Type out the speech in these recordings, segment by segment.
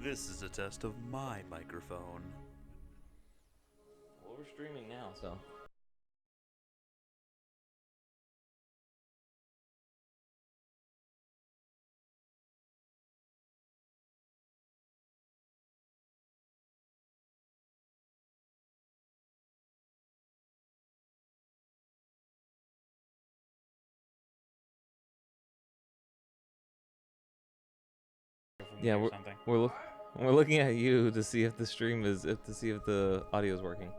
This is a test of my microphone. Well, we're streaming now, so. Yeah, we're look, we're looking at you to see if the stream is to see if the audio is working.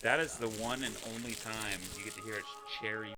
That is the one and only time you get to hear its cherry.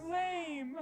Lame.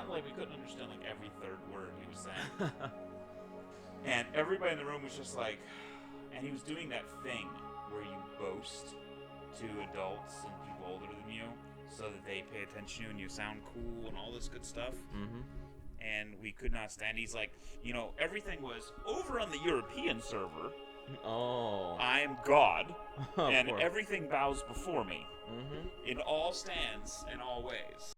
Like we couldn't understand like every third word he was saying. And everybody in the room was just like, and he was doing that thing where you boast to adults and people older than you so that they pay attention to you and you sound cool and all this good stuff. Mm-hmm. And we could not stand. He's like, everything was over on the European server. Oh. I am God, and course. everything bows before me. Mm-hmm. In all stands, in all ways.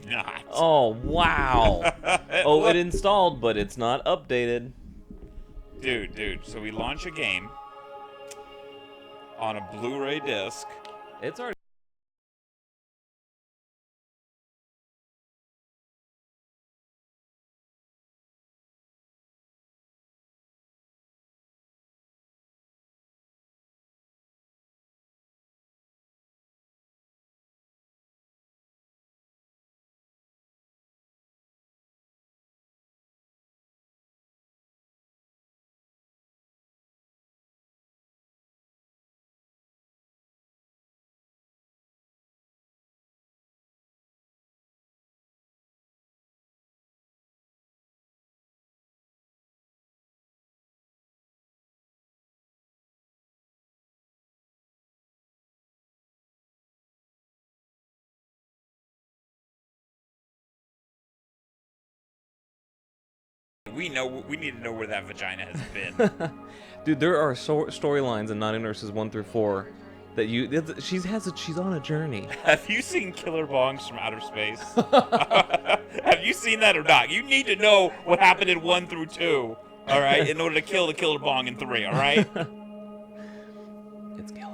not. Oh, wow. Oh, it installed, but it's not updated. Dude, so we launch a game on a Blu-ray disc. It's already... We need to know where that vagina has been. Dude, there are storylines in Naughty Nurses 1 through 4 that she's on a journey. Have you seen Killer Bongs from Outer Space? Have you seen that or not? You need to know what happened in 1 through 2, all right, in order to kill the Killer Bong in 3, all right? It's killer.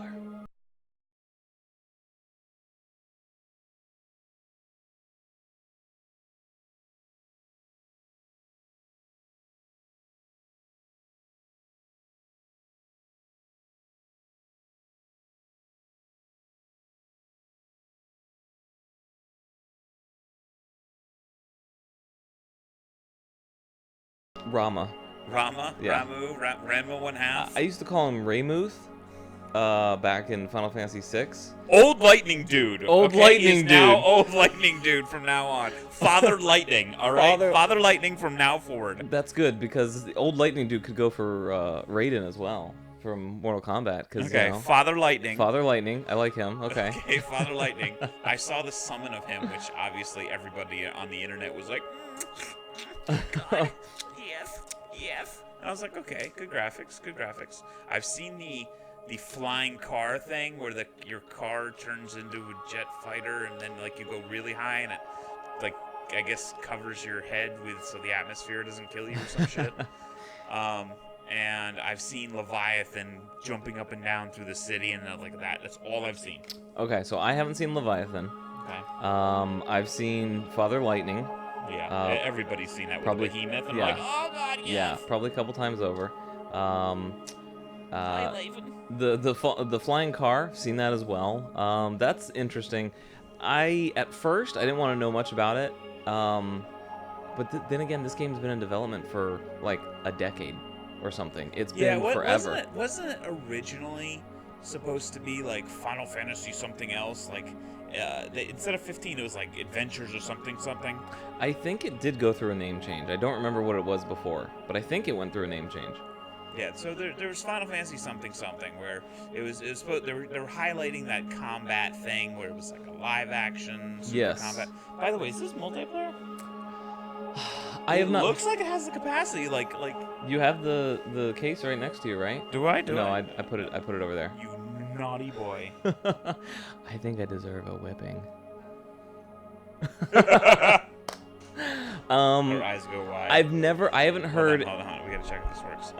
Rama. Yeah. Ranma 1/2. I used to call him Raymuth back in Final Fantasy VI. Old Lightning Dude. Old okay? Lightning He's now Dude. Old Lightning Dude from now on. Father Lightning, all right? Father Lightning from now forward. That's good, because the Old Lightning Dude could go for Raiden as well from Mortal Kombat. Cause, okay, you know, Father Lightning. Father Lightning. I like him. Okay. Okay, Father Lightning. I saw the summon of him, which obviously everybody on the internet was like, God, yes. And I was like, okay, good graphics. I've seen the flying car thing where your car turns into a jet fighter and then like you go really high and it like I guess covers your head so the atmosphere doesn't kill you or some shit. And I've seen Leviathan jumping up and down through the city and like that. That's all I've seen. Okay, so I haven't seen Leviathan. Okay. I've seen Father Lightning. Yeah, everybody's seen that probably, with Behemoth. And yeah. like, oh god, yes. Yeah, probably a couple times over. The flying car, seen that as well. That's interesting. At first I didn't want to know much about it. But then again, this game's been in development for like a decade or something. It's been forever. Wasn't it originally supposed to be like Final Fantasy something else? Like instead of 15, it was like Adventures or something. I think it did go through a name change. I don't remember what it was before, but I think it went through a name change. Yeah, so there was Final Fantasy something where it was supposed they were highlighting that combat thing where it was like a live action combat. By the way, is this multiplayer? I have not. Looks like it has the capacity. Like. You have the case right next to you, right? Do I? No, I put it over there. You naughty boy. I think I deserve a whipping. Her eyes go wide. I haven't heard. Hold on. We gotta check if this works.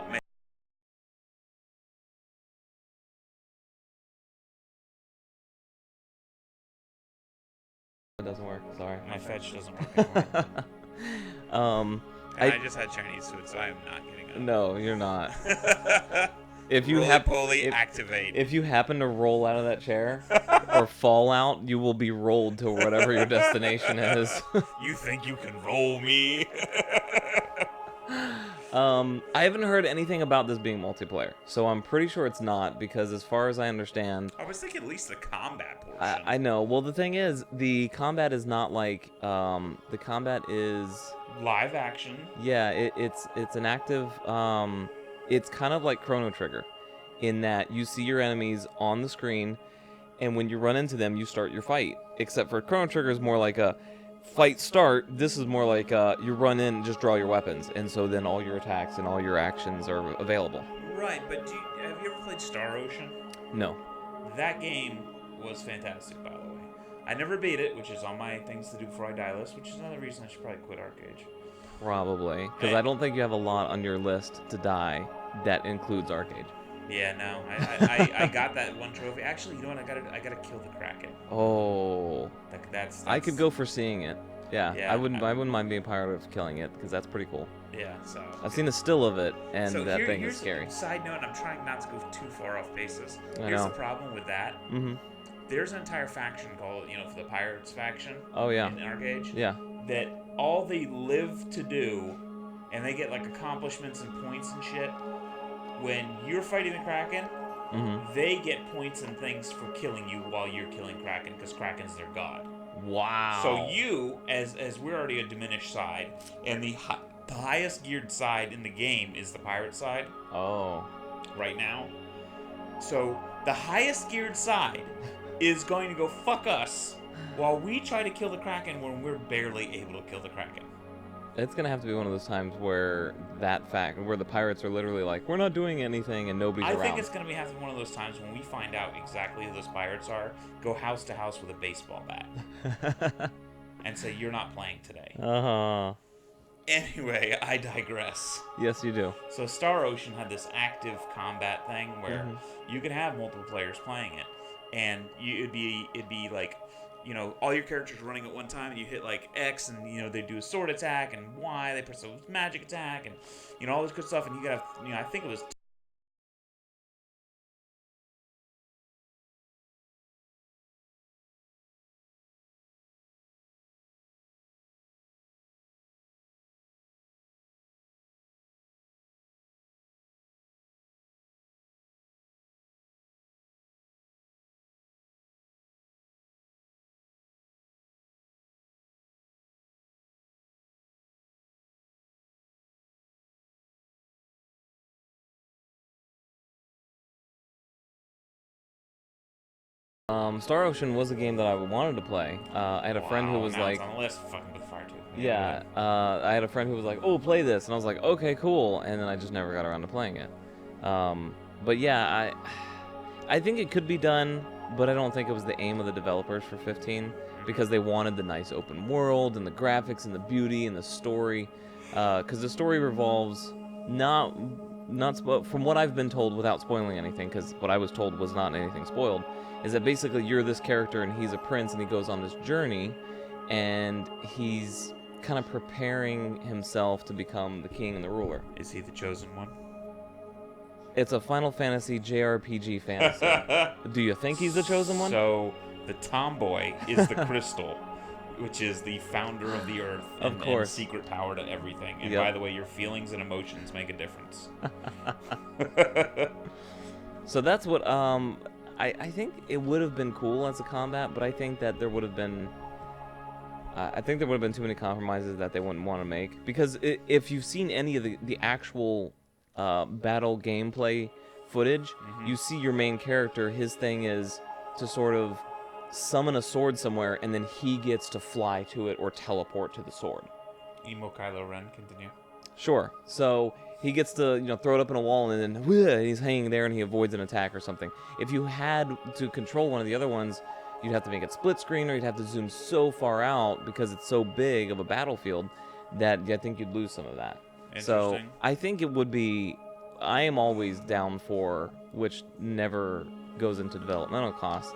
It doesn't work. Sorry. My fetch doesn't work anymore. I just had Chinese food, so I am not getting it. No, you're not. If you happen to roll out of that chair or fall out, you will be rolled to whatever your destination is. You think you can roll me? I haven't heard anything about this being multiplayer, so I'm pretty sure it's not, because as far as I understand... I was thinking at least the combat portion. I know. Well, the thing is, the combat is not like... the combat is... live action. Yeah, it's an active... it's kind of like Chrono Trigger, in that you see your enemies on the screen, and when you run into them, you start your fight. Except for Chrono Trigger is more like a fight start. This is more like you run in and just draw your weapons, and so then all your attacks and all your actions are available. Right, but have you ever played Star Ocean? No. That game was fantastic, by the way. I never beat it, which is on my things to do before I die list, which is another reason I should probably quit Arcade. Probably, because I don't think you have a lot on your list to die that includes Arcade. Yeah, no, I got that one trophy. Actually, you know what? I gotta kill the Kraken. Oh, That's I could go for seeing it. Yeah, Yeah, I wouldn't mind being part of killing it because that's pretty cool. Yeah, so I've seen a still of it, and so that thing is here's scary. a side note, and I'm trying not to go too far off basis. I Here's know. the problem with that. Mm-hmm. There's an entire faction called, for the Pirates faction. Oh yeah. In Arcade. Yeah. That all they live to do, and they get like accomplishments and points and shit. When you're fighting the Kraken, they get points and things for killing you while you're killing Kraken, because Kraken's their god. Wow. So you, as we're already a diminished side, and the highest geared side in the game is the pirate side. Oh. Right now. So the highest geared side is going to go fuck us while we try to kill the Kraken when we're barely able to kill the Kraken. It's gonna have to be one of those times where where the pirates are literally like, we're not doing anything and nobody's around. I think it's gonna have to be one of those times when we find out exactly who those pirates are, go house to house with a baseball bat, and say, you're not playing today. Uh-huh. Anyway, I digress. Yes, you do. So Star Ocean had this active combat thing where you could have multiple players playing it, and it'd be like, all your characters running at one time, and you hit like X, and they do a sword attack, and Y, they press a magic attack, and all this good stuff, and you gotta, I think it was. Star Ocean was a game that I wanted to play. I had a friend who was now like, it's on the list, fucking with fire too. yeah, I had a friend who was like, oh, play this, and I was like, okay, cool, and then I just never got around to playing it. But yeah, I think it could be done, but I don't think it was the aim of the developers for 15, because they wanted the nice open world and the graphics and the beauty and the story, because the story revolves not from what I've been told without spoiling anything, because what I was told was not anything spoiled, is that basically you're this character and he's a prince and he goes on this journey and he's kind of preparing himself to become the king and the ruler. Is he the chosen one? It's a Final Fantasy JRPG fantasy. Do you think he's the chosen one? So the tomboy is the crystal, which is the founder of the earth and secret power to everything. And by the way, your feelings and emotions make a difference. So that's what I think it would have been cool as a combat, but I think that there would have been too many compromises that they wouldn't want to make, because if you've seen any of the actual battle gameplay footage, you see your main character, his thing is to sort of summon a sword somewhere, and then he gets to fly to it or teleport to the sword. Emo Kylo Ren, continue. Sure. So he gets to throw it up in a wall, and then he's hanging there and he avoids an attack or something. If you had to control one of the other ones, you'd have to make it split screen, or you'd have to zoom so far out because it's so big of a battlefield that I think you'd lose some of that. So I think it would be. I am always down for, which never goes into developmental costs,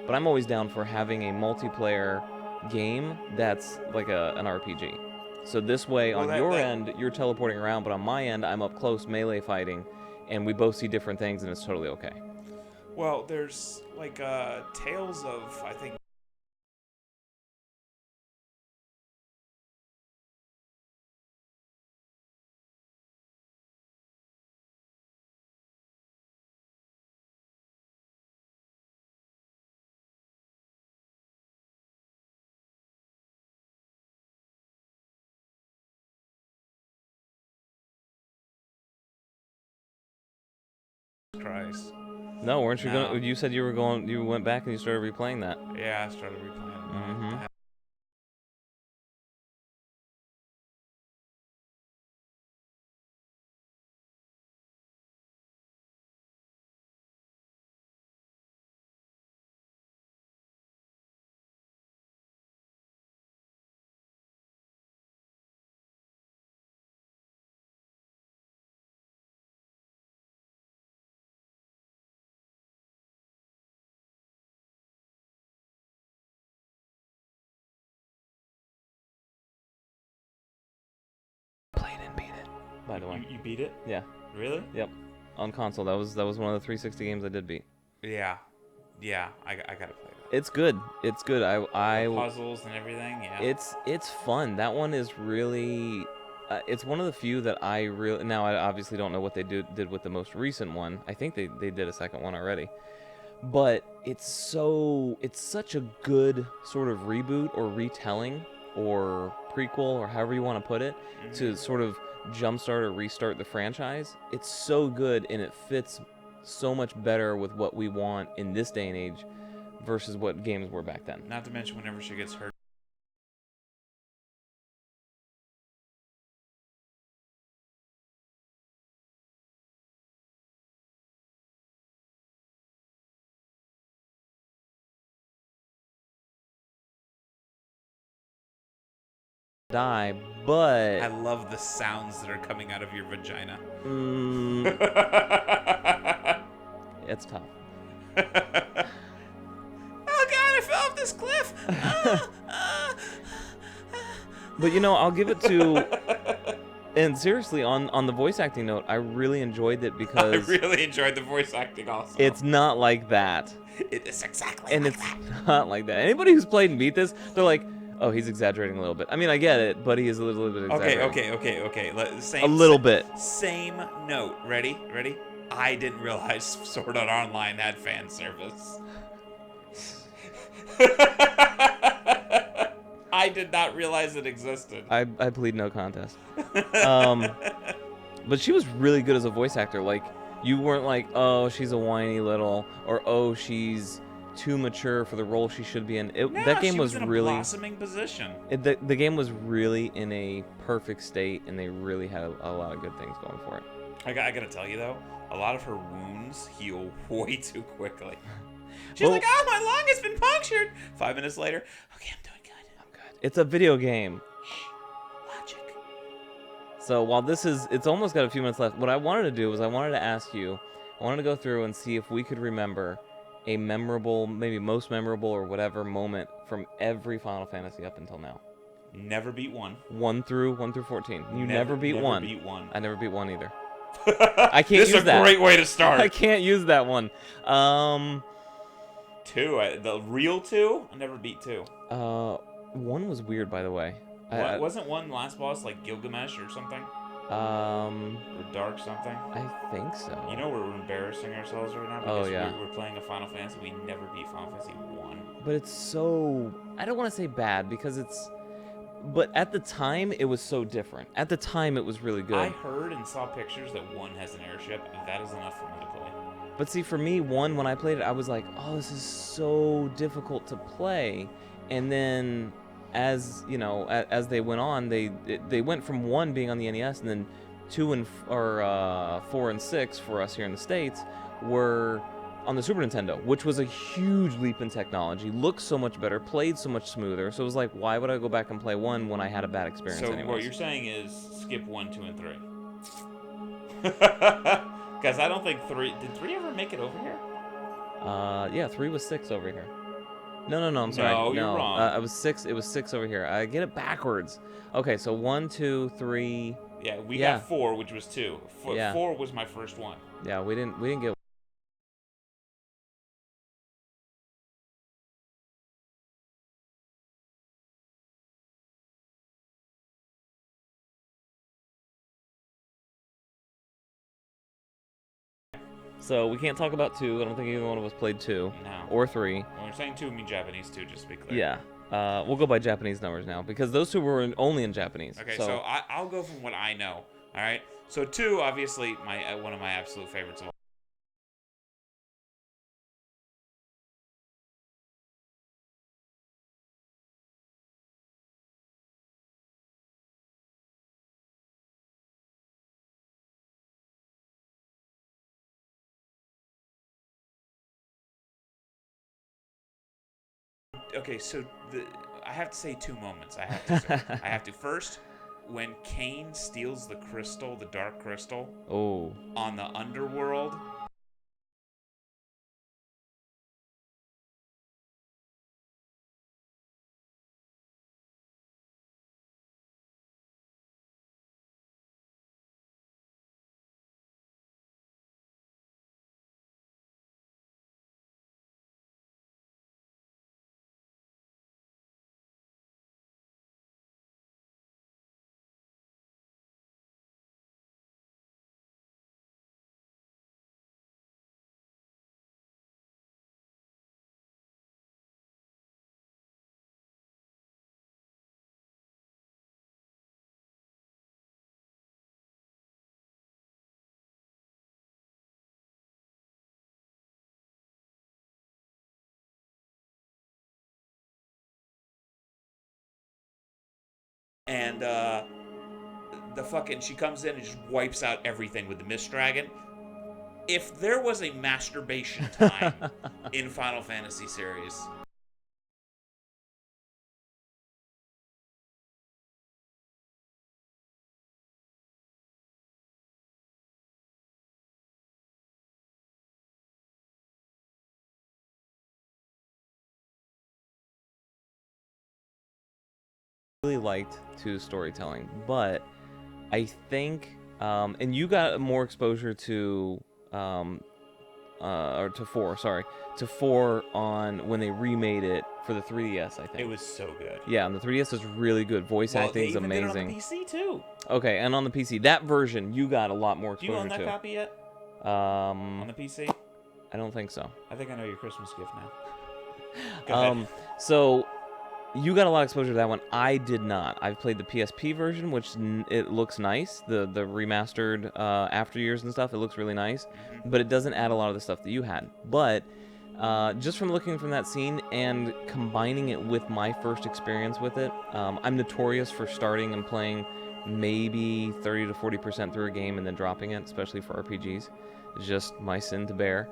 but I'm always down for having a multiplayer game that's like an RPG. So this way, on your end, you're teleporting around, but on my end, I'm up close melee fighting, and we both see different things, and it's totally okay. Well, there's like Tales of, I think, Christ. No, weren't you going? You said you were going. You went back and you started replaying that. Yeah, I started replaying it. by the way. You beat it? Yeah. Really? Yep. On console. That was one of the 360 games I did beat. Yeah. Yeah, I gotta play that. It's good. It's good. The puzzles and everything, yeah. It's fun. That one is really. It's one of the few that I really. Now I obviously don't know what they did with the most recent one. I think they did a second one already. But it's such a good sort of reboot or retelling or prequel or however you want to put it to sort of jumpstart or restart the franchise. It's so good and it fits so much better with what we want in this day and age versus what games were back then. Not to mention whenever she gets hurt. Die, but I love the sounds that are coming out of your vagina. It's tough. Oh god, I fell off this cliff. But you know, I'll give it to. And seriously, on the voice acting note, I really enjoyed it because I really enjoyed the voice acting also. it's not like that. It is exactly And like it's that. not like that. Anybody who's played and beat this, they're like, oh, he's exaggerating a little bit. I mean, I get it, but he is a little bit exaggerating. Okay. Same, A little bit. Same note. Ready? I didn't realize Sword Art Online had fan service. I did not realize it existed. I plead no contest. But she was really good as a voice actor. Like, you weren't like, oh, she's a whiny little, or oh, she's too mature for the role she should be in. That game was in a really blossoming position. The game was really in a perfect state, and they really had a lot of good things going for it. I gotta tell you though, a lot of her wounds heal way too quickly. She's like, oh, my lung has been punctured. 5 minutes later, okay, I'm doing good. I'm good. It's a video game. Logic. So while it's almost got a few minutes left, what I wanted to do was I wanted to ask you, I wanted to go through and see if we could remember a memorable, maybe most memorable or whatever moment from every Final Fantasy up until now. Never beat one. 1 through 14. You never beat one. Beat one. I never beat one either. I can't use that. This is a great way to start. I can't use that one. 2, the real 2? I never beat 2. 1 was weird, by the way. Wasn't 1 last boss like Gilgamesh or something? Or Dark something? I think so. You know we're embarrassing ourselves right now Oh, because yeah. we're playing a Final Fantasy. We never beat Final Fantasy 1. But it's so... I don't want to say bad because it's... But at the time, it was so different. At the time, it was really good. I heard and saw pictures that 1 has an airship, and that is enough for me to play. But see, for me, 1, when I played it, I was like, oh, this is so difficult to play. And then, as you know, as they went on, they went from 1 being on the NES, and then 2 and 4 and 6 for us here in the States were on the Super Nintendo, which was a huge leap in technology. Looked so much better, played so much smoother. So it was like, why would I go back and play 1 when I had a bad experience? So anyways? what you're saying is skip 1, 2, and 3. Because I don't think 3... Did 3 ever make it over here? Yeah, 3 was 6 over here. No, I'm sorry. No, you're wrong. It was 6. It was 6 over here. I get it backwards. Okay, so 1, 2, 3. Yeah, we got 4, which was 2. 4 was my first one. Yeah, we didn't get. So we can't talk about 2. I don't think either one of us played 2 No. or 3. When we're saying 2, we mean Japanese 2, just to be clear. Yeah. We'll go by Japanese numbers now because those 2 were only in Japanese. Okay, so I'll go from what I know. All right. So 2, obviously, one of my absolute favorites of all. Okay, so I have to say 2 moments. I have to say. I have to. First, when Cain steals the crystal, the dark crystal, on the underworld. and she comes in and just wipes out everything with the Mist Dragon. If there was a masturbation time in Final Fantasy series, Really liked 2's storytelling, but I think, and you got more exposure to, or to 4, sorry, to 4 on when they remade it for the 3DS, I think. it was so good. Yeah, and the 3DS is really good. Voice acting is amazing. They even did it on the PC too. Okay, and on the PC, that version you got a lot more Do you exposure own that to. copy yet? On the PC? I don't think so. I think I know your Christmas gift now. Go ahead. So you got a lot of exposure to that one. I did not. I've played the PSP version, which it looks nice. The remastered After Years and stuff. It looks really nice, but it doesn't add a lot of the stuff that you had. But just from looking from that scene and combining it with my first experience with it, I'm notorious for starting and playing maybe 30 to 40% through a game and then dropping it, especially for RPGs. It's just my sin to bear.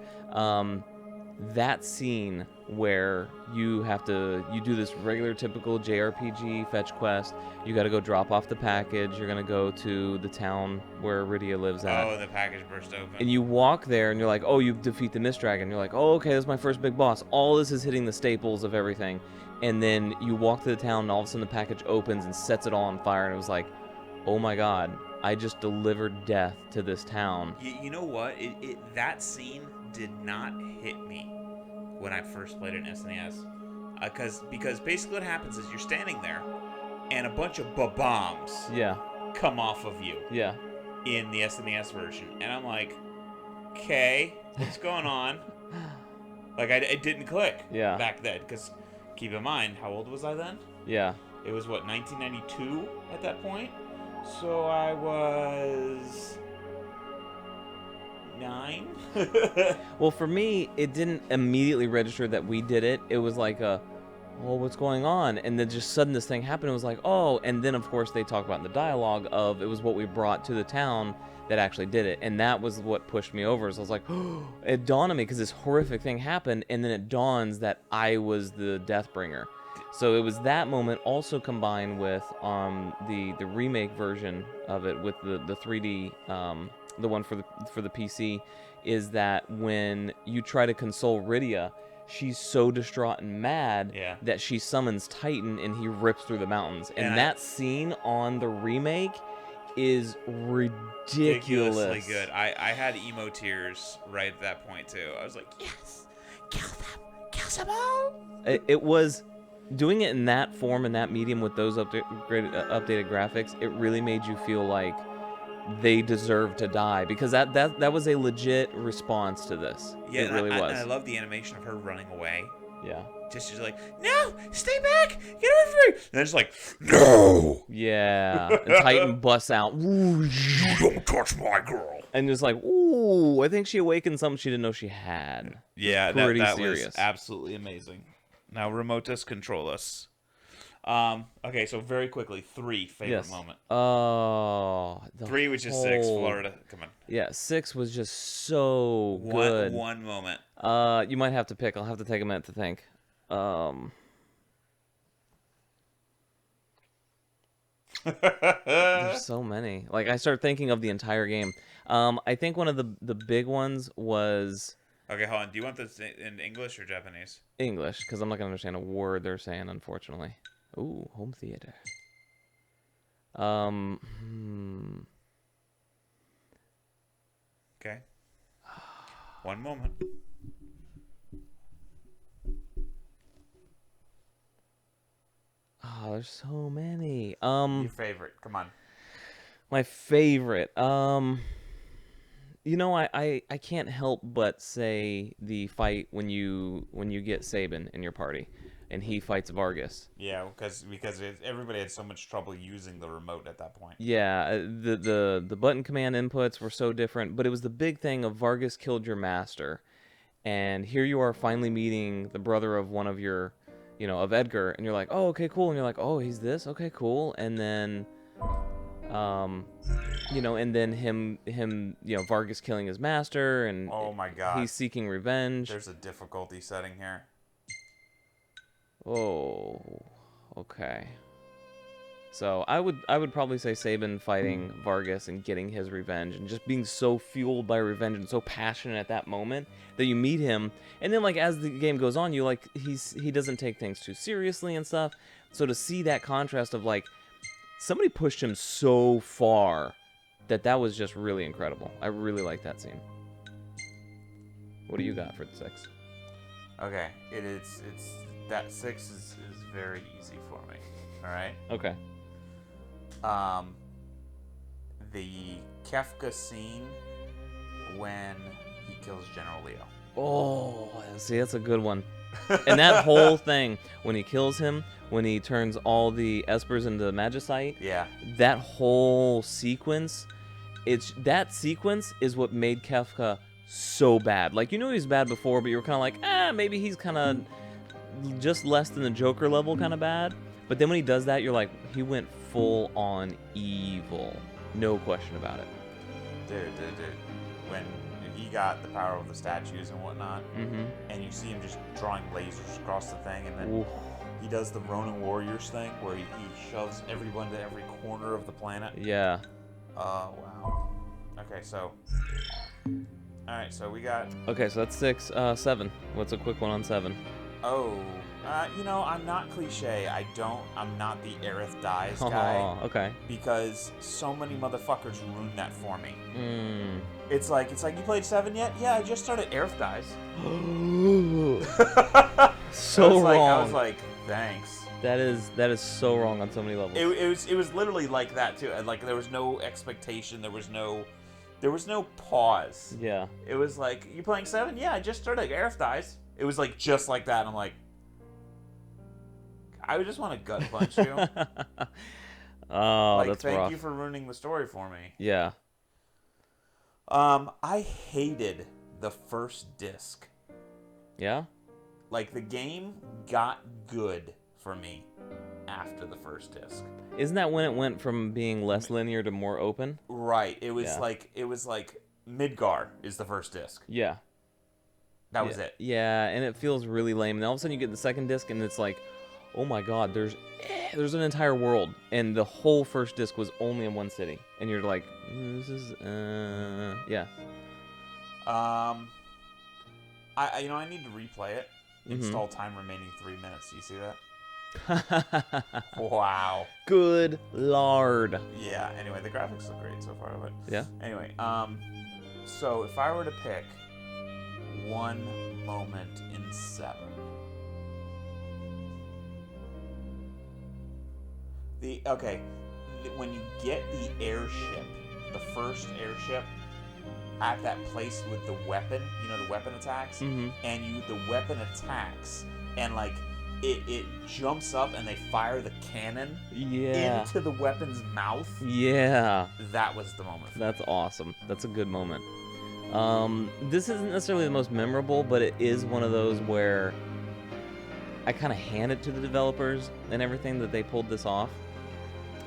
That scene where you do this regular typical JRPG fetch quest, you got to go drop off the package, you're going to go to the town where Iridia lives at. Oh, the package burst open. And you walk there and you're like, oh, you defeat the Mist Dragon. You're like, oh, okay, that's my first big boss. All this is hitting the staples of everything. And then you walk to the town and all of a sudden the package opens and sets it all on fire. And it was like, oh my god, I just delivered death to this town. You know what? That scene did not hit me when I first played it in SNES. Because basically what happens is you're standing there and a bunch of bombs come off of you in the SNES version. And I'm like, okay, what's going on? Like, it didn't click back then. Because keep in mind, how old was I then? Yeah. It was, what, 1992 at that point? So I was 9. Well, for me, it didn't immediately register that we did it. It was like well, what's going on? And then just sudden this thing happened. It was like, oh, and then of course they talk about in the dialogue of it was what we brought to the town that actually did it. And that was what pushed me over. So I was like, oh, it dawned on me because this horrific thing happened. And then it dawns that I was the Deathbringer. So it was that moment also combined with the remake version of it with the 3D, the one for the PC, is that when you try to console Rydia, she's so distraught and mad that she summons Titan and he rips through the mountains. And that scene on the remake is ridiculously good. I had emo tears right at that point too. I was like, yes, kill them all. It was. Doing it in that form and that medium with those updated graphics, it really made you feel like they deserved to die because that was a legit response to this. Yeah, it really was. And I love the animation of her running away. Yeah. Just like, no, stay back, get away from me. And it's like, no. Yeah. And Titan busts out. You don't touch my girl. And just like, ooh, I think she awakened something she didn't know she had. Yeah, that was absolutely amazing. Now remote us, control us. Okay, so very quickly, 3 favorite moment. Oh, 3, which is 6, Florida. Come on. Yeah, 6 was just so good. One moment. You might have to pick. I'll have to take a minute to think. There's so many. Like I start thinking of the entire game. I think one of the big ones was. Okay, hold on. Do you want this in English or Japanese? English, because I'm not gonna understand a word they're saying, unfortunately. Ooh, home theater. Okay. One moment. Oh, there's so many. Your favorite. Come on. My favorite. You know, I can't help but say the fight when you get Sabin in your party, and he fights Vargas. Yeah, because everybody had so much trouble using the remote at that point. Yeah, the button command inputs were so different, but it was the big thing of Vargas killed your master, and here you are finally meeting the brother of one of your of Edgar, and you're like, oh, okay, cool, and you're like, oh, he's this, okay, cool, and then, and then him, Vargas killing his master, and Oh my god. he's seeking revenge. There's a difficulty setting here. Oh, okay. So I would probably say Sabin fighting Vargas and getting his revenge and just being so fueled by revenge and so passionate at that moment that you meet him, and then like as the game goes on, you like he doesn't take things too seriously and stuff. So to see that contrast of like somebody pushed him so far that was just really incredible. I really like that scene. What do you got for the 6? Okay, it's that 6 is very easy for me. All right. Okay. The Kefka scene when he kills General Leo. Oh, see, that's a good one. And that whole thing, when he kills him, when he turns all the Espers into Magicite, Yeah. that whole sequence, that sequence is what made Kefka so bad. Like, he was bad before, but you were kind of like, maybe he's kind of just less than the Joker level kind of bad. But then when he does that, you're like, he went full on evil. No question about it. Dude. When he got the power of the statues and whatnot, and you see him just drawing lasers across the thing, and then he does the Ronin Warriors thing where he shoves everyone to every corner of the planet. Yeah. Wow. Okay, so... Alright, so we got... Okay, so that's 6. 7. What's a quick one on 7? Oh... I'm not cliche. I'm not the Aerith dies guy. Oh, okay. Because so many motherfuckers ruined that for me. Mm. It's like, you played 7 yet? Yeah, I just started Aerith dies. So wrong. I was like, thanks. That is so wrong on so many levels. It was literally like that too. And like there was no expectation, there was no pause. Yeah. It was like, you playing 7? Yeah, I just started Aerith dies. It was like just like that. And I'm like, I would just want to gut punch you. Oh, like, that's thank rough. you for ruining the story for me. Yeah. I hated the first disc. Yeah? Like, the game got good for me after the first disc. Isn't that when it went from being less linear to more open? Right. It was like Midgar is the first disc. Yeah. That was it. Yeah, and it feels really lame. And all of a sudden you get the second disc and it's like, oh my god, there's an entire world, and the whole first disc was only in one city, and you're like, this is yeah. I need to replay it. Install time remaining 3 minutes. Do you see that? Wow. Good lord. Yeah. Anyway, the graphics look great so far, but yeah. Anyway, so if I were to pick one moment in 7. When you get the airship, the first airship, at that place with the weapon, the weapon attacks, and the weapon attacks, and like it jumps up and they fire the cannon into the weapon's mouth. Yeah. That was the moment. That's awesome. That's a good moment. This isn't necessarily the most memorable, but it is one of those where I kind of hand it to the developers and everything that they pulled this off.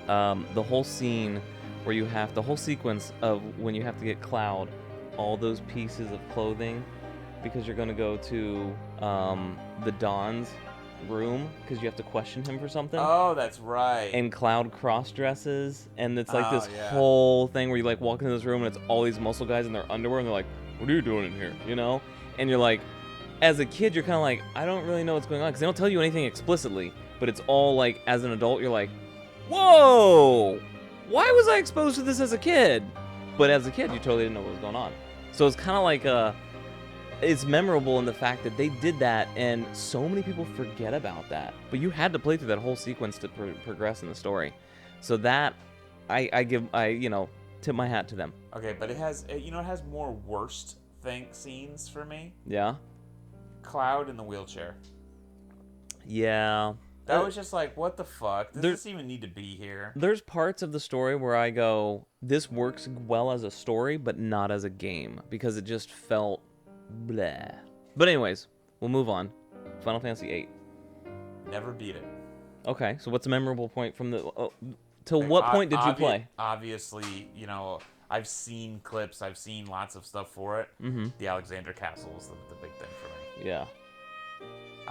The whole scene where the whole sequence of when you have to get Cloud all those pieces of clothing because you're going to go to the Don's room because you have to question him for something. Oh, that's right. And Cloud cross-dresses, and it's like this whole thing where you like walk into this room and it's all these muscle guys in their underwear and they're like, what are you doing in here? And you're like, as a kid, you're kind of like, I don't really know what's going on because they don't tell you anything explicitly, but it's all like, as an adult, you're like, whoa, why was I exposed to this as a kid? But as a kid, you totally didn't know what was going on. So it's kind of like it's memorable in the fact that they did that, and so many people forget about that. But you had to play through that whole sequence to progress in the story. So that, I tip my hat to them. Okay, but it has more worst scenes for me. Yeah? Cloud in the wheelchair. Yeah. That was just like, what the fuck? Does this even need to be here? There's parts of the story where I go, this works well as a story, but not as a game, because it just felt bleh. But anyways, we'll move on. Final Fantasy VIII. Never beat it. Okay, so what's a memorable point from the... till Like, what point did you play? Obviously, I've seen clips. I've seen lots of stuff for it. Mm-hmm. The Alexander Castle was the big thing for me. Yeah.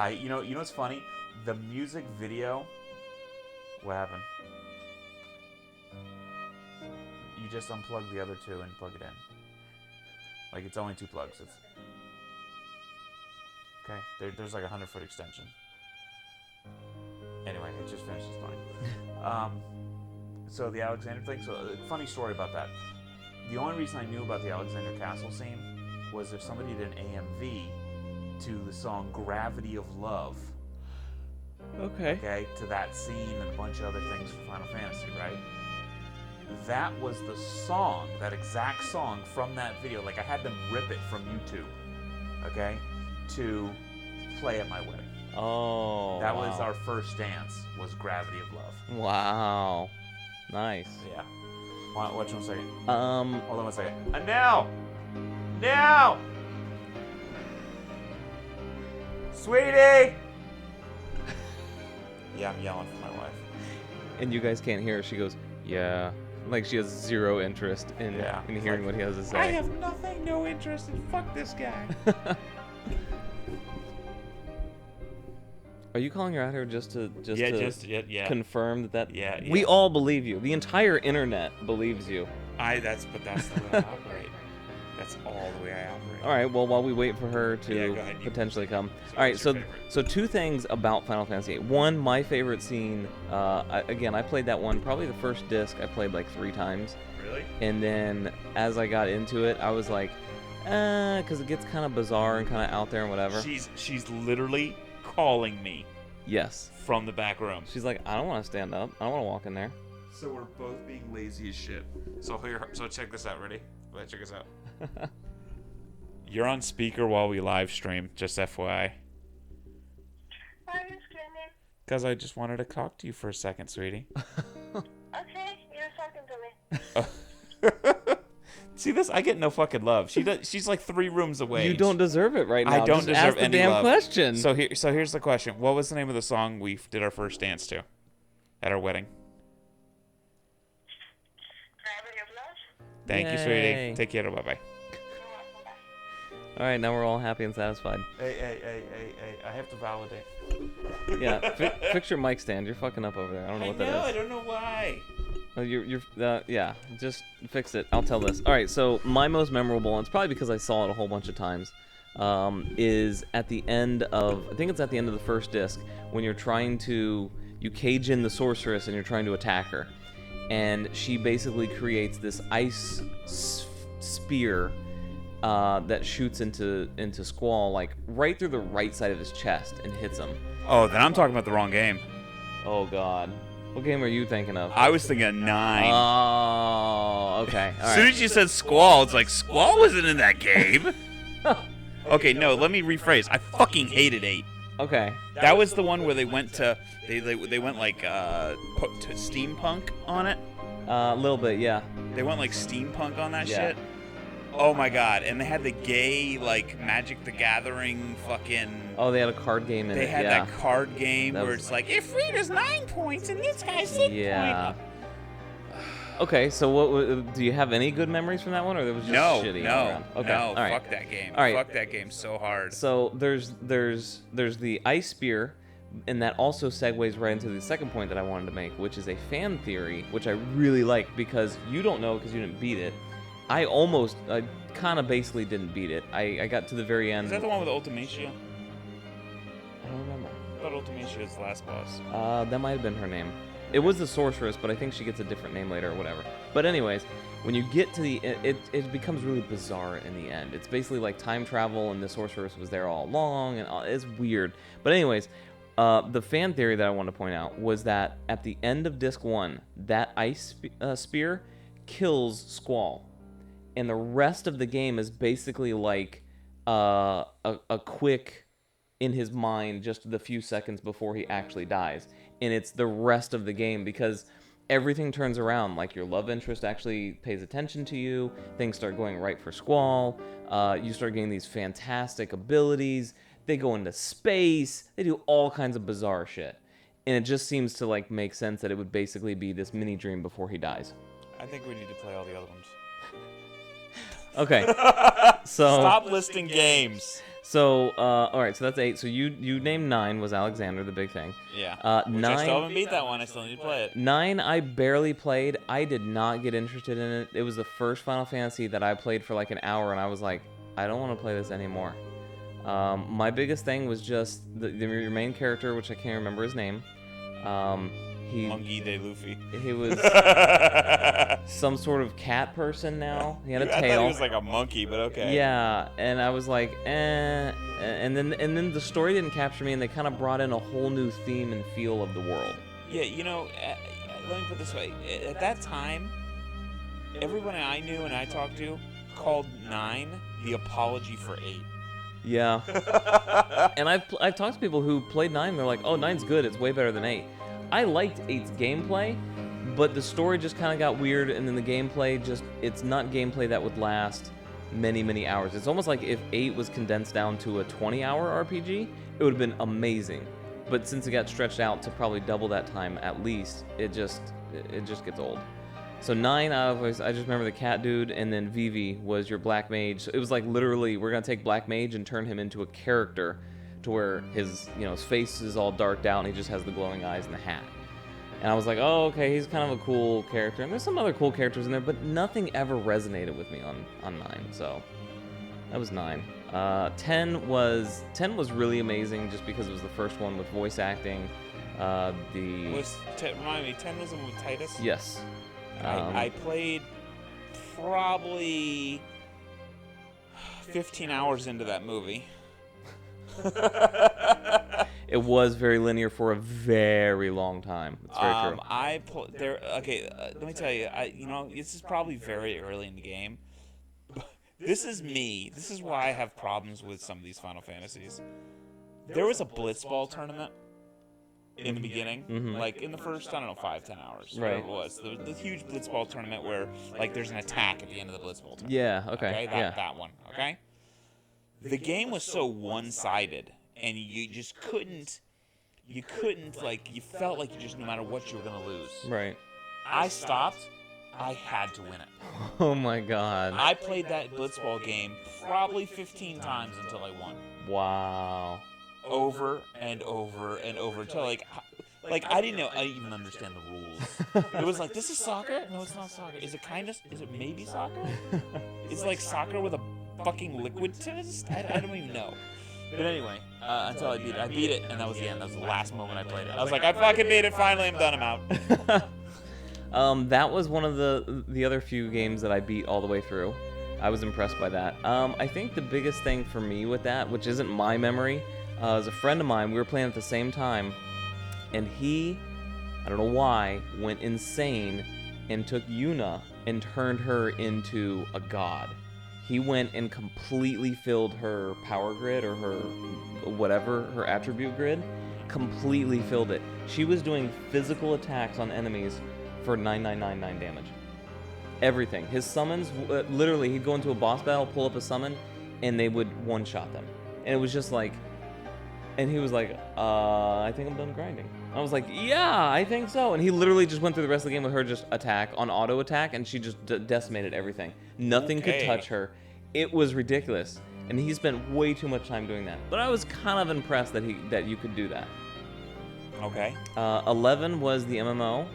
You know what's funny? The music video. What happened? You just unplug the other two and plug it in. Like, it's only 2 plugs. It's okay. There's like a 100-foot extension. Anyway, it just finished its line. So the Alexander thing. So funny story about that. The only reason I knew about the Alexander Castle scene was if somebody did an AMV to the song "Gravity of Love." Okay, to that scene and a bunch of other things for Final Fantasy, right? That was the song, that exact song from that video. Like, I had them rip it from YouTube, okay, to play at my wedding. Oh, that was our first dance, was Gravity of Love. Wow. Nice. Yeah. Watch 1 second. Hold on 1 second. And now! Sweetie! Yeah, I'm yelling for my wife. And you guys can't hear her. She goes, yeah. Like she has zero interest in hearing what he has to say. I have no interest in fuck this guy. Are you calling her out here just to confirm that? Yeah. We all believe you. The entire internet believes you. That's the way I operate. That's all the way I operate. All right. Well, while we wait for her to go ahead, potentially come. So All right. what's your favorite? So 2 things about Final Fantasy VIII. One, my favorite scene. I played that one probably the first disc. I played like 3 times. Really? And then as I got into it, I was like, because it gets kind of bizarre and kind of out there and whatever. She's literally calling me. Yes. From the back room. She's like, I don't want to stand up. I don't want to walk in there. So we're both being lazy as shit. So check this out. Ready? Check this out. You're on speaker while we live stream. Just FYI. Why are you screaming? Because I just wanted to talk to you for a second, sweetie. Okay, you're talking to me. See this? I get no fucking love. She's like 3 rooms away. You don't deserve it right now. I don't Just deserve ask the any damn love. question. So here's the question. What was the name of the song we did our first dance to at our wedding? Gravity of Love? Thank you, Yay. sweetie. Take care. Bye-bye. You're welcome, bye. All right, now we're all happy and satisfied. Hey. I have to validate. Yeah, fix your mic stand. You're fucking up over there. I don't know what that is. I don't know why. Oh, yeah, just fix it. I'll tell this. All right, so my most memorable, and it's probably because I saw it a whole bunch of times, is at the end of, I think it's at the end of the first disc, when you cage in the sorceress and you're trying to attack her. And she basically creates this ice spear that shoots into Squall, like right through the right side of his chest and hits him. Oh, then I'm talking about the wrong game. Oh, God. What game are you thinking of? I was thinking 9. Oh, okay. All As soon right. as you said Squall, it's like, Squall wasn't in that game. Okay, no, let me rephrase. I fucking hated 8. Okay. That was the one where they went to, they went like, to steampunk on it. A little bit, yeah. They went like steampunk on that Yeah. shit. Oh my god, and they had the gay, like, Magic the Gathering fucking... Oh, they had a card game in it. They had yeah. that card game That where was- it's like, if Rita's 9 points and this guy's 6 Yeah. points. Okay, so do you have any good memories from that one, or it was just shitty all around? Okay, all right. Fuck that game. All right. Fuck that game so hard. So there's the ice spear, and that also segues right into the second point that I wanted to make, which is a fan theory, which I really like because you don't know because you didn't beat it. I kind of basically didn't beat it. I got to the very end. Is that the one with Ultimacia? I don't remember. I thought Ultimacia is the last boss. That might have been her name. It was the sorceress, but I think she gets a different name later or whatever. But anyways, when you get to the it becomes really bizarre in the end. It's basically like time travel, and the sorceress was there all along, and it's weird. But anyways, the fan theory that I want to point out was that at the end of Disc 1, that ice spear kills Squall. And the rest of the game is basically like a quick, in his mind, just the few seconds before he actually dies. And it's the rest of the game because everything turns around. Like your love interest actually pays attention to you. Things start going right for Squall. You start getting these fantastic abilities. They go into space. They do all kinds of bizarre shit. And it just seems to like make sense that it would basically be this mini dream before he dies. I think we need to play all the other ones. Okay. So Stop listing games. So all right, so that's 8. So you named 9 was Alexander, the big thing. Yeah. Which 9. I still haven't beat that one. I still need to play it. 9 I barely played. I did not get interested in it. It was the first Final Fantasy that I played for like an hour, and I was like, I don't want to play this anymore. My biggest thing was just your main character, which I can't remember his name. Monkey de Luffy. He was some sort of cat person now. He had a I tail. thought he was like a monkey, but okay. Yeah, and I was like, eh. And then the story didn't capture me, and they kind of brought in a whole new theme and feel of the world. Yeah, you know, let me put it this way. At that time, everyone I knew and I talked to called 9 the apology for 8. Yeah. And I've talked to people who played 9, and they're like, oh, 9's good. It's way better than 8. I liked 8's gameplay, but the story just kind of got weird, and then the gameplay it's not gameplay that would last many, many hours. It's almost like if 8 was condensed down to a 20-hour RPG, it would have been amazing. But since it got stretched out to probably double that time at least, it just gets old. So 9, I just remember the cat dude, and then Vivi was your black mage. So it was like literally, we're gonna take black mage and turn him into a character, to where his face is all darked out and he just has the glowing eyes and the hat. And I was like, oh, okay, he's kind of a cool character. And there's some other cool characters in there, but nothing ever resonated with me on 9. So that was 9. 10 was really amazing just because it was the first one with voice acting. Remind me, 10 was the one with Titus? Yes. I played probably 15 hours into that movie. It was very linear for a very long time. It's very true. Let me tell you. This is probably very early in the game. This is me. This is why I have problems with some of these Final Fantasies. There was a Blitzball tournament in the beginning, like in the first, 5-10 hours. Right. It was the huge Blitzball tournament where like there's an attack at the end of the Blitzball tournament. Yeah. Okay. That one. Okay. The game was so one-sided, and you just couldn't. You felt like you just, no matter what, you were gonna lose. Right. I stopped. I had to win it. Oh my god. I played that Blitzball game probably 15 times until I won. Wow. Over and over and over until I didn't even understand the rules. It was like, this is soccer? No, it's not soccer. Is it maybe soccer? It's like soccer with a fucking liquid twist? I don't even know. But anyway, until I beat it. I beat it, and that was the end. That was the last moment I played it. I was like, I fucking beat it. Finally, I'm done. I'm out. That was one of the other few games that I beat all the way through. I was impressed by that. I think the biggest thing for me with that, which isn't my memory, is a friend of mine. We were playing at the same time, and he, I don't know why, went insane and took Yuna and turned her into a god. He went and completely filled her power grid, or her whatever, her attribute grid, completely filled it. She was doing physical attacks on enemies for 9999 damage. Everything. His summons, literally, he'd go into a boss battle, pull up a summon, and they would one-shot them. And it was just like, and he was like, I think I'm done grinding. I was like, yeah, I think so. And he literally just went through the rest of the game with her just attack on auto attack, and she just decimated everything. Nothing could touch her. It was ridiculous. And he spent way too much time doing that. But I was kind of impressed that you could do that. Okay. 11 was the MMO.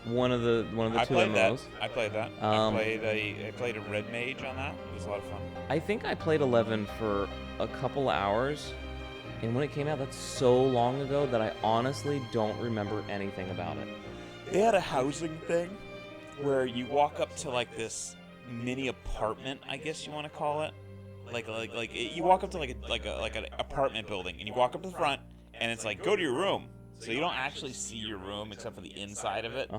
One of the two MMOs. I played that. I played a red mage on that. It was a lot of fun. I think I played 11 for a couple hours, and when it came out, that's so long ago that I honestly don't remember anything about it. They had a housing thing where you walk up to like this mini apartment, I guess you want to call it. You walk up to like an apartment building, and you walk up to the front, and it's like, go to your room. So you don't actually see your room except for the inside of it.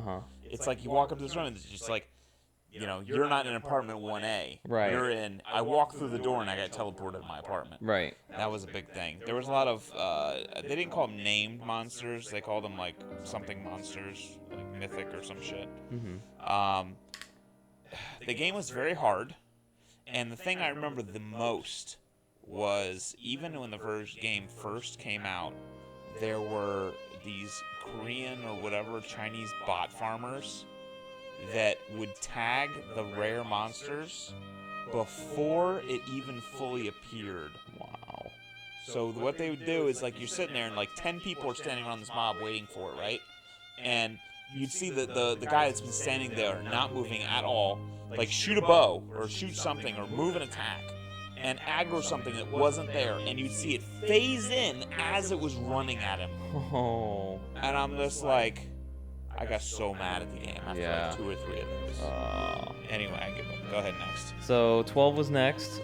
It's like you walk up to this room and it's just like, you're not in apartment 1A. Right. You're in, I walked through the door and I got teleported to my apartment. Right. That was a big thing. There was a lot of, they didn't call them named monsters. They called them like something monsters, like mythic or some shit. The game was very hard. And the thing I remember the most was even when the first game first came out, there were these Korean or whatever Chinese bot farmers that would tag the rare monsters before it even fully appeared. Wow. So what they would do is, like, you're sitting there and like 10 people are standing around this mob waiting for it, right? And you'd see the guy that's been standing there not moving at all, like shoot a bow or shoot something or move an attack and aggro something that wasn't there, and you'd see it phase in as it was running at him. Oh. And I'm just like, I got so mad at the game after Yeah. like 2 or 3 of those. Anyway, I give up. Go ahead next. So 12 was next.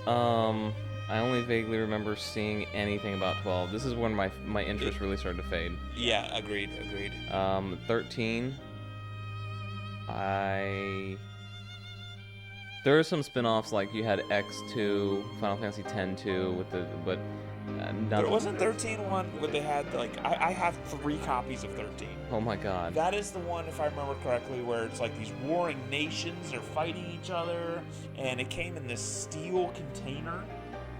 I only vaguely remember seeing anything about 12. This is when my interest really started to fade. Yeah, agreed. 13. There are some spin-offs, like you had X2, Final Fantasy X-2 with the, but There wasn't 13 one where they had like I have 3 copies of 13. Oh my god. That is the one, if I remember correctly, where it's like these warring nations are fighting each other, and it came in this steel container.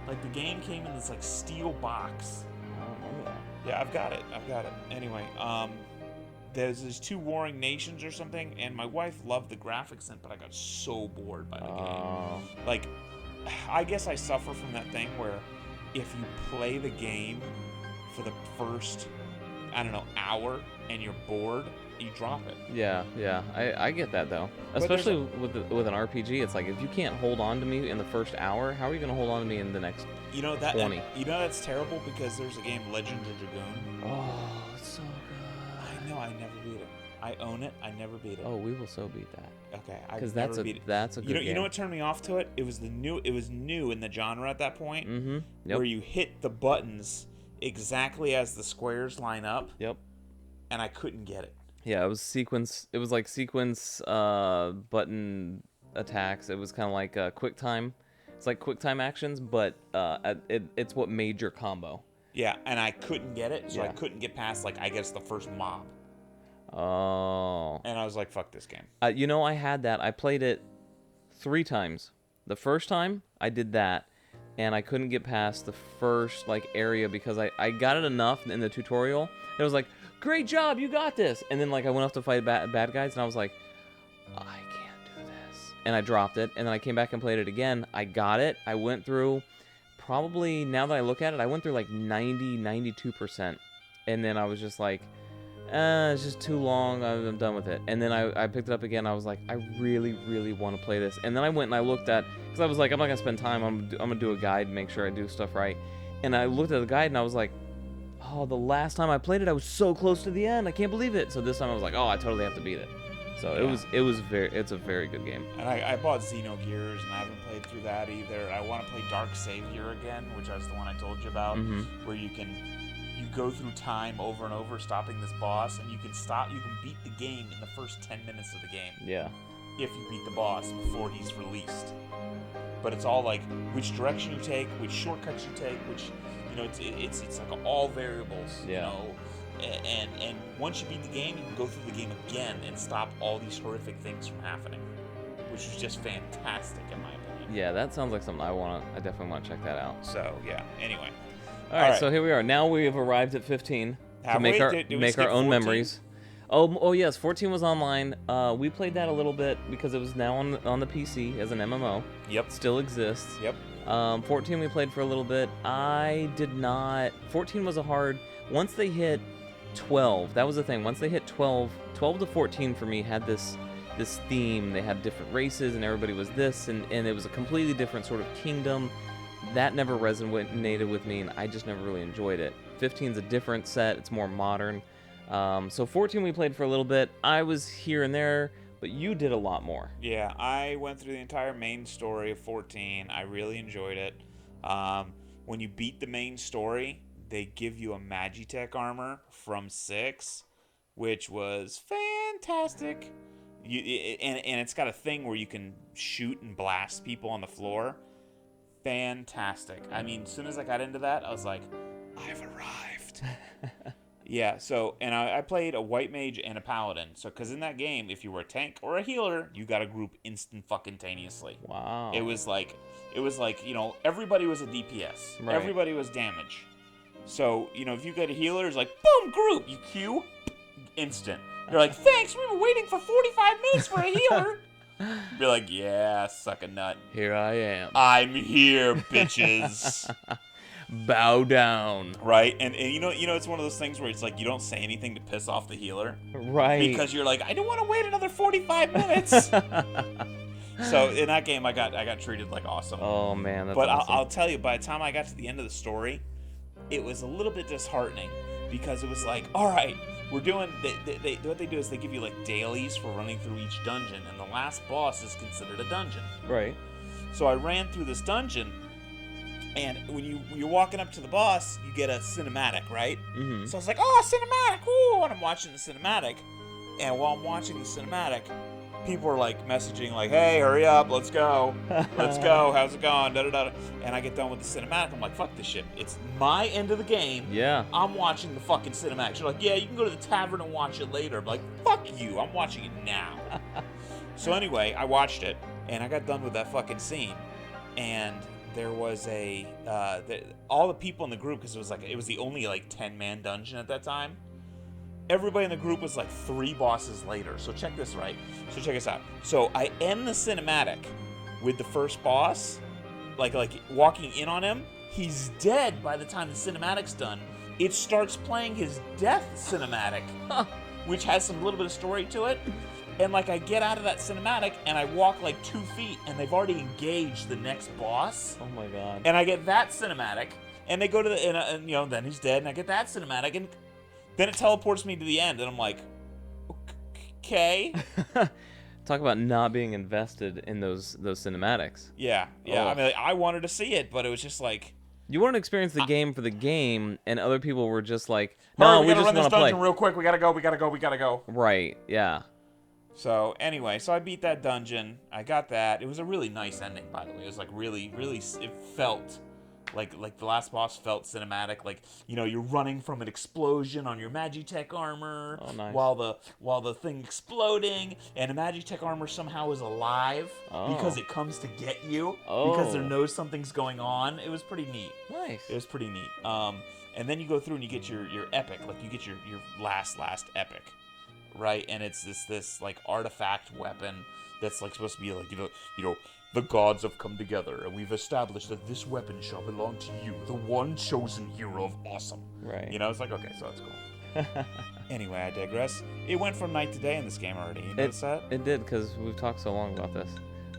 Like the game came in this like steel box. I don't remember that. Yeah, I've got it. Anyway, there's these 2 warring nations or something, and my wife loved the graphics in it, but I got so bored by the game. Like, I guess I suffer from that thing where if you play the game for the first, I don't know, hour and you're bored, you drop it. Yeah, I get that though. Especially with an RPG, it's like if you can't hold on to me in the first hour, how are you gonna hold on to me in the next 20? That's terrible because there's a game, Legend of Dragoon. Oh, it's so good. I know, I never beat it. I own it, I never beat it. Oh, we will so beat that. Okay, because that's a good game. You know what turned me off to it? It was new in the genre at that point. Mm-hmm. Yep. Where you hit the buttons exactly as the squares line up. Yep. And I couldn't get it. Yeah, it was sequence. It was like sequence button attacks. It was kind of like QuickTime. It's like QuickTime actions, but it's what made your combo. Yeah, and I couldn't get it, so Yeah. I couldn't get past like I guess the first mob. Oh. And I was like, "Fuck this game." You know, I had that. I played it 3 times. The first time I did that, and I couldn't get past the first like area because I got it enough in the tutorial. It was like, great job, you got this. And then like I went off to fight bad guys, and I was like, I can't do this. And I dropped it, and then I came back and played it again. I got it. I went through, probably now that I look at it, I went through like 92%. And then I was just like, it's just too long. I'm done with it. And then I picked it up again. I was like, I really want to play this. And then I went and I looked at, because I was like, I'm not going to spend time. I'm going to do a guide and make sure I do stuff right. And I looked at the guide and I was like, oh, the last time I played it, I was so close to the end. I can't believe it. So this time I was like, oh, I totally have to beat it. So yeah. It's a very good game. And I bought Xenogears, and I haven't played through that either. I want to play Dark Savior again, which was the one I told you about, where you go through time over and over, stopping this boss, and you can beat the game in the first 10 minutes of the game. Yeah. If you beat the boss before he's released. But it's all like which direction you take, which shortcuts you take, which, you know, it's like all variables, Yeah. you know. And once you beat the game, you can go through the game again and stop all these horrific things from happening, which is just fantastic in my opinion. Yeah, that sounds like something I definitely want to check that out. So yeah. Anyway. All right, so here we are. Now we have arrived at 15 to make our Did we make our skip own 14? memories. Oh yes, 14 was online. We played that a little bit because it was now on the PC as an MMO. Yep. Still exists. Yep. 14 we played for a little bit. I did not. 14 was a hard. Once they hit 12, that was the thing. Once they hit 12 to 14 for me had this theme. They had different races and everybody was this, and it was a completely different sort of kingdom. That never resonated with me, and I just never really enjoyed it. 15's a different set. It's more modern. So 14 we played for a little bit. I was here and there, but you did a lot more. Yeah, I went through the entire main story of 14. I really enjoyed it. When you beat the main story, they give you a Magitech armor from 6, which was fantastic. And it's got a thing where you can shoot and blast people on the floor. Fantastic. I mean, as soon as I got into that, I was like, I've arrived. Yeah, so, and I played a white mage and a paladin. So, because in that game, if you were a tank or a healer, you got to group instant fucking taneously. Wow. It was like, everybody was a DPS. Right. Everybody was damage. So, if you get a healer, it's like, boom, group. You queue, instant. You're like, thanks, we were waiting for 45 minutes for a healer. Be like, yeah, suck a nut. Here I am. I'm here, bitches. Bow down. Right? And it's one of those things where it's like you don't say anything to piss off the healer. Right. Because you're like, I don't want to wait another 45 minutes. So in that game, I got treated like awesome. Oh man, that's but awesome. I'll tell you, by the time I got to the end of the story, it was a little bit disheartening because it was like, all right, we're doing. What they do is they give you like dailies for running through each dungeon, and the last boss is considered a dungeon. Right. So I ran through this dungeon. And when you're walking up to the boss, you get a cinematic, right? Mm-hmm. So I was like, oh, cinematic, ooh, and I'm watching the cinematic. And while I'm watching the cinematic, people are like messaging like, hey, hurry up, let's go. Let's go, how's it going? Da-da-da. And I get done with the cinematic, I'm like, fuck this shit. It's my end of the game. Yeah. I'm watching the fucking cinematic. You're like, yeah, you can go to the tavern and watch it later. I'm like, fuck you, I'm watching it now. So anyway, I watched it, and I got done with that fucking scene. And there was all the people in the group, because it was the only like 10-man dungeon at that time. Everybody in the group was like 3 bosses later. So check this out. So I end the cinematic with the first boss, like walking in on him. He's dead by the time the cinematic's done. It starts playing his death cinematic, which has some little bit of story to it. And like I get out of that cinematic and I walk like 2 feet and they've already engaged the next boss. Oh my god. And I get that cinematic and they go to then he's dead and I get that cinematic and then it teleports me to the end and I'm like, okay. Talk about not being invested in those cinematics. Yeah. Oh. I mean, like, I wanted to see it, but it was just like, you wanted to experience the game for the game, and other people were just like, no, we we gotta just run this want to play. dungeon real quick. We gotta go. Right. Yeah. So anyway, I beat that dungeon. I got that. It was a really nice ending, by the way. It was like really, really. It felt like the last boss felt cinematic. Like you're running from an explosion on your Magitech armor, Oh, nice. while the thing exploding, and the Magitech armor somehow is alive because it comes to get you because it knows something's going on. It was pretty neat. Nice. It was pretty neat. And then you go through and you get your epic, like you get your last epic. Right, and it's this like artifact weapon that's like supposed to be like the gods have come together and we've established that this weapon shall belong to you, the one chosen hero of awesome. Right. It's like, okay, so that's cool. Anyway, I digress. It went from night to day in this game already. You notice that? It did, because we've talked so long about this.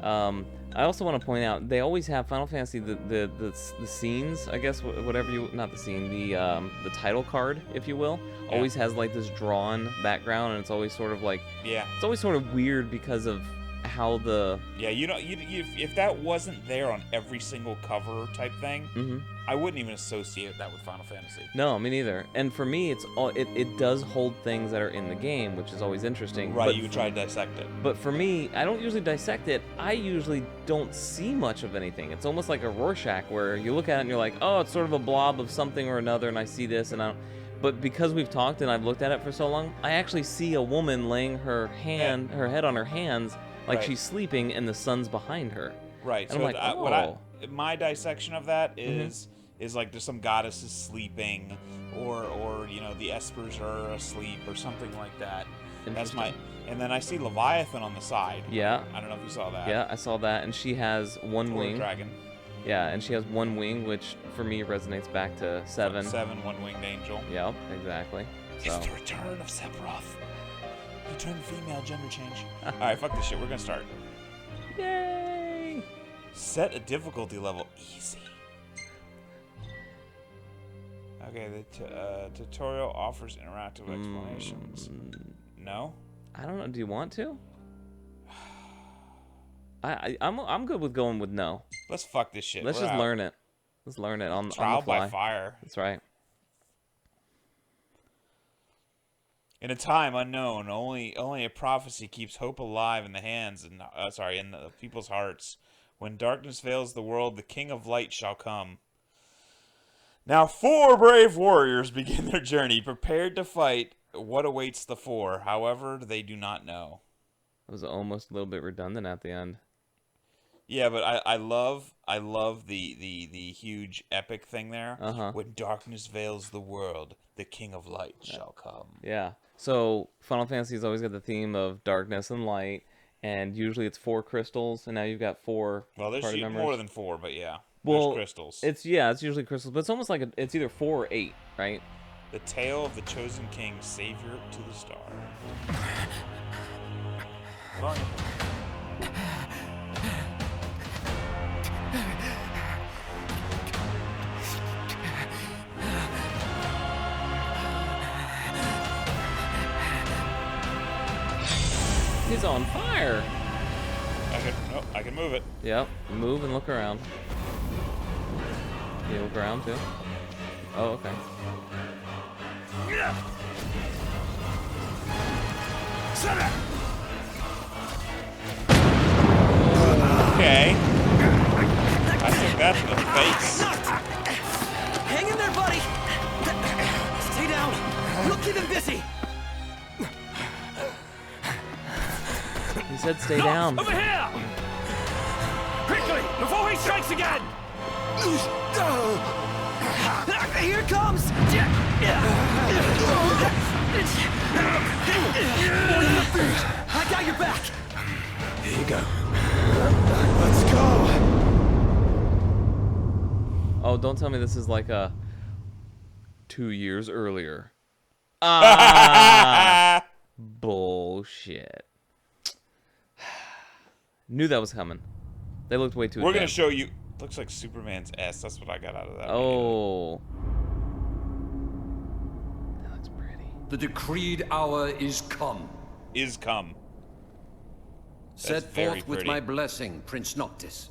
I also want to point out they always have Final Fantasy the scenes, I guess, whatever you, not the scene, the title card, if you will, always has like this drawn background, and it's always sort of like, it's always sort of weird because of how the if that wasn't there on every single cover type thing, I wouldn't even associate that with Final Fantasy. No, me neither. And for me, it does hold things that are in the game, which is always interesting. Right, but you try to dissect it. But for me, I don't usually dissect it. I usually don't see much of anything. It's almost like a Rorschach, where you look at it and you're like, oh, it's sort of a blob of something or another, and I see this, and I don't. But because we've talked and I've looked at it for so long, I actually see a woman laying her head on her hands, like she's sleeping, and the sun's behind her. Right. And So I'm like, my dissection of that is like there's some goddesses sleeping, or the espers are asleep or something like that. That's and then I see Leviathan on the side. Yeah. I don't know if you saw that. Yeah, I saw that, and she has one wing. Dragon. Yeah, and she has one wing, which for me resonates back to 7. 7, one-winged angel. Yep, exactly. So. It's the return of Sephiroth. He turned female, gender change. All right, fuck this shit. We're gonna start. Yay! Set a difficulty level easy. Okay, the tutorial offers interactive explanations. No? I don't know. Do you want to? I'm good with going with no. Let's fuck this shit. Let's just learn it. Let's learn it on the Trial fly. by fire. That's right. In a time unknown, only a prophecy keeps hope alive in the hands and in the people's hearts. When darkness veils the world, the King of Light shall come. Now, 4 brave warriors begin their journey, prepared to fight what awaits the 4. However, they do not know. It was almost a little bit redundant at the end. Yeah, but I love the huge epic thing there. When darkness veils the world, the King of Light shall come. Yeah. So Final Fantasy's always got the theme of darkness and light, and usually it's 4 crystals, and now you've got 4 Well, there's party members. more than 4, but yeah. Well, there's crystals. It's usually crystals, but it's almost like it's either 4 or 8, right? The tale of the chosen king, savior to the star. He's on fire. I can move it. Yep. Move and look around. You look around too? Oh, okay. Okay. I took that to the face. Hang in there, buddy! Stay down! We'll keep him busy! He said stay down. Over here! Quickly, before he strikes again! Here it comes! I got your back! Here you go. Let's go! Oh, don't tell me this is like a 2 years earlier. Ah! Bullshit. Knew that was coming. They looked way too We're going to advanced. show you. Looks like Superman's S. That's what I got out of that. Oh. That looks pretty. The decreed hour is come. Is come. Set very forth with pretty. my blessing, Prince Noctis.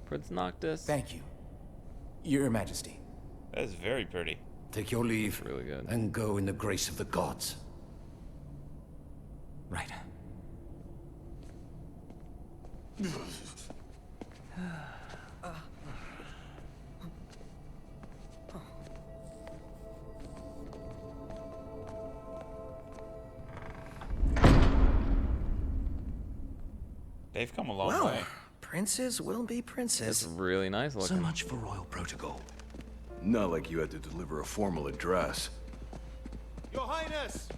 Prince Noctis. Thank you, Your Majesty. That is very pretty. Take your leave Really good. and go in the grace of the gods. Right. They've come a long Well, way. princes will be It's princes. really nice looking. So much for royal protocol. Not like you had to deliver a formal address. Your Highness!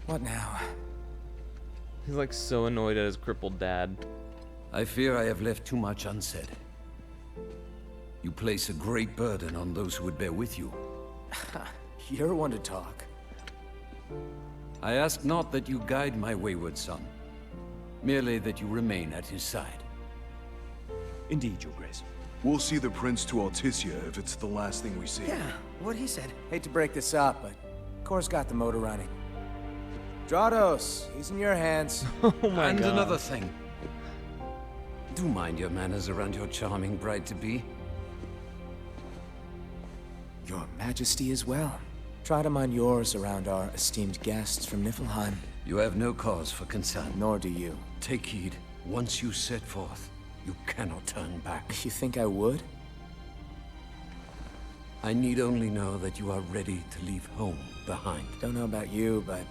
What now? He's like so annoyed at his crippled dad. I fear I have left too much unsaid. You place a great burden on those who would bear with you. You're one to talk. I ask not that you guide my wayward son, merely that you remain at his side. Indeed, Your Grace. We'll see the prince to Alticia if it's the last thing we see. Yeah, what he said. Hate to break this up, but Kor's got the motor running. Drados, he's in your hands. Oh my And god. another thing. Do mind your manners around your charming bride-to-be. Your Majesty as well. Try to mind yours around our esteemed guests from Niflheim. You have no cause for concern. Nor do you. Take heed. Once you set forth, you cannot turn back. You think I would? I need only know that you are ready to leave home behind. Don't know about you, but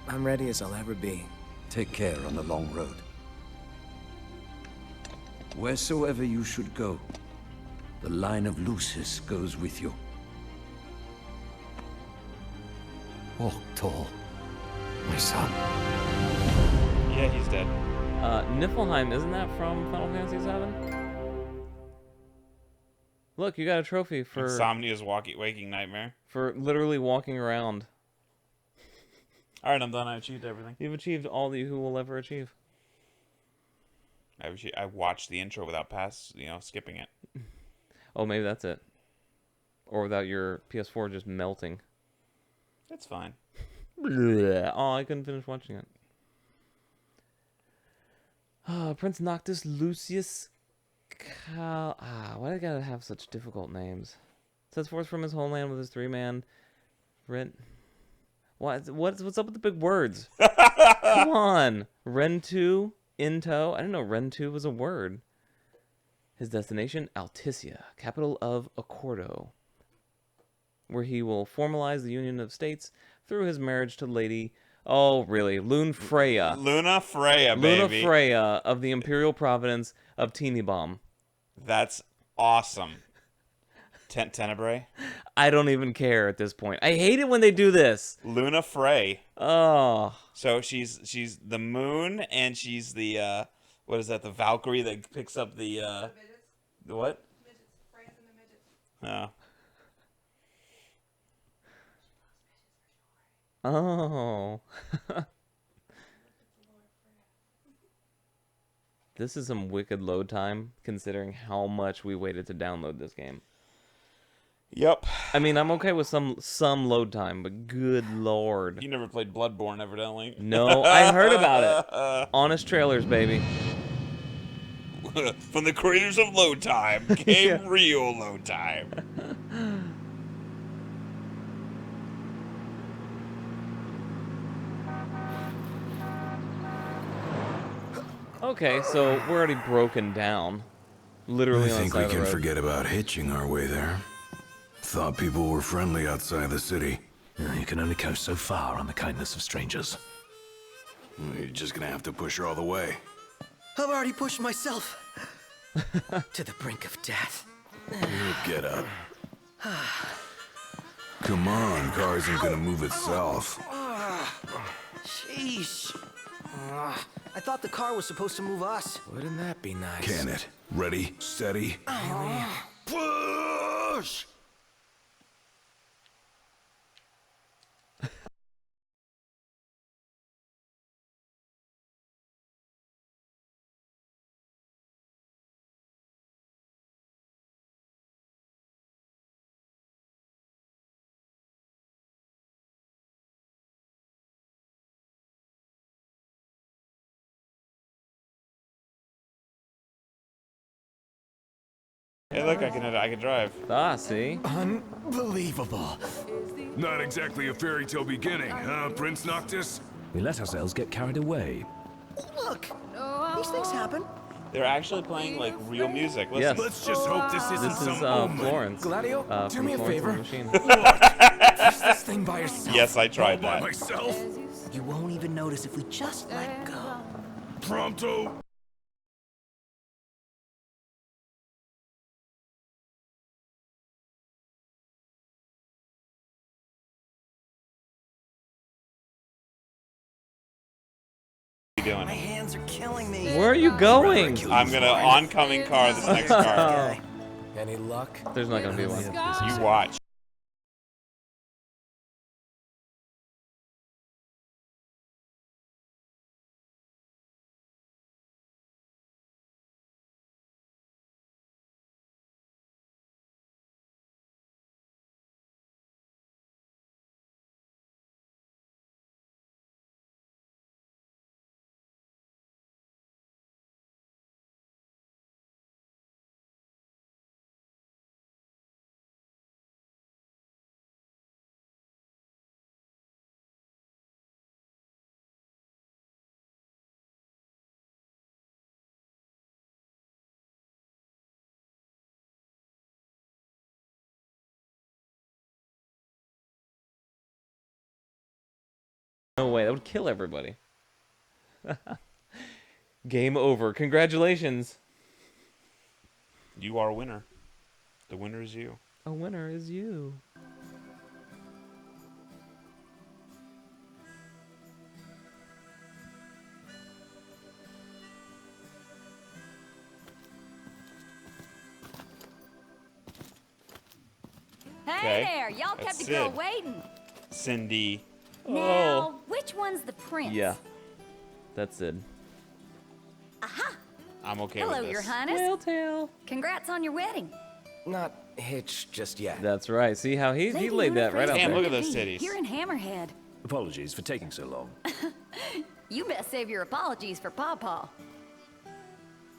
I'm ready as I'll ever be. Take care on the long road. Wheresoever you should go, the line of Lucis goes with you. Walk tall, my son. Yeah, he's dead. Niflheim, isn't that from Final Fantasy VII? Look, you got a trophy for Insomnia's waking nightmare. for literally walking around. All right, I'm done. I achieved everything. You've achieved all that you will ever achieve. I watched the intro without skipping it. Oh, maybe that's it. Or without your PS4 just melting. It's fine. Oh, I couldn't finish watching it. Prince Noctis Lucius Cal... why do I gotta have such difficult names? Sets forth from his homeland with his 3-man... What's up with the big words? Come on! Rentu in tow. I didn't know Rentu was a word. His destination, Alticia, capital of Accordo, where he will formalize the Union of States through his marriage to Lady... Oh, really? Lune Freya. Luna Freya, Luna baby. Freya of the Imperial Province of Teeny-Bomb. That's awesome. Tenebrae? I don't even care at this point. I hate it when they do this. Luna Frey. Oh. So she's the moon, and she's the what is that? The Valkyrie that picks up the what? Oh. Oh. This is some wicked load time, considering how much we waited to download this game. Yep. I mean, I'm okay with some load time, but good lord. You never played Bloodborne, evidently. No, I heard about it. Honest trailers, baby. From the creators of Load Time came real Load Time. Okay, so we're already broken down. Literally I on the think side we of the can road. forget about hitching our way there. Thought people were friendly outside the city. You can only go so far on the kindness of strangers. You're just gonna have to push her all the way. I've already pushed myself to the brink of death. Get up. Come on, car isn't gonna move itself. Sheesh. I thought the car was supposed to move us. Wouldn't that be nice? Can it? Ready, steady. Push! Hey, look, I can drive. Ah, see? Unbelievable. Not exactly a fairy tale beginning, huh, Prince Noctis? We let ourselves get carried away. Look, these things happen. They're actually playing like real music. Listen. Yes. Let's just hope this isn't This is some omen. Florence. Gladio, do from me a Florence favor. and the Machine. Push this thing by yourself. Yes, I All tried by that. myself? You won't even notice if we just let go. Pronto? What are you My doing? hands are killing me. Where are you going? I'm gonna oncoming car this next car. Any luck? There's not gonna be one. You watch. No way, that would kill everybody. Game over. Congratulations. You are a winner. The winner is you. A winner is you. Hey Okay. there, y'all That's kept a girl Sid. waiting. Cindy. Now, which one's the prince? Yeah. That's it. Aha! I'm okay Hello, with this. Your Highness. Telltale. Congrats on your wedding. Not hitched just yet. That's right. See how he Lady laid that right out Damn, there. look at those titties. You're in Hammerhead. Apologies for taking so long. You best save your apologies for Pawpaw.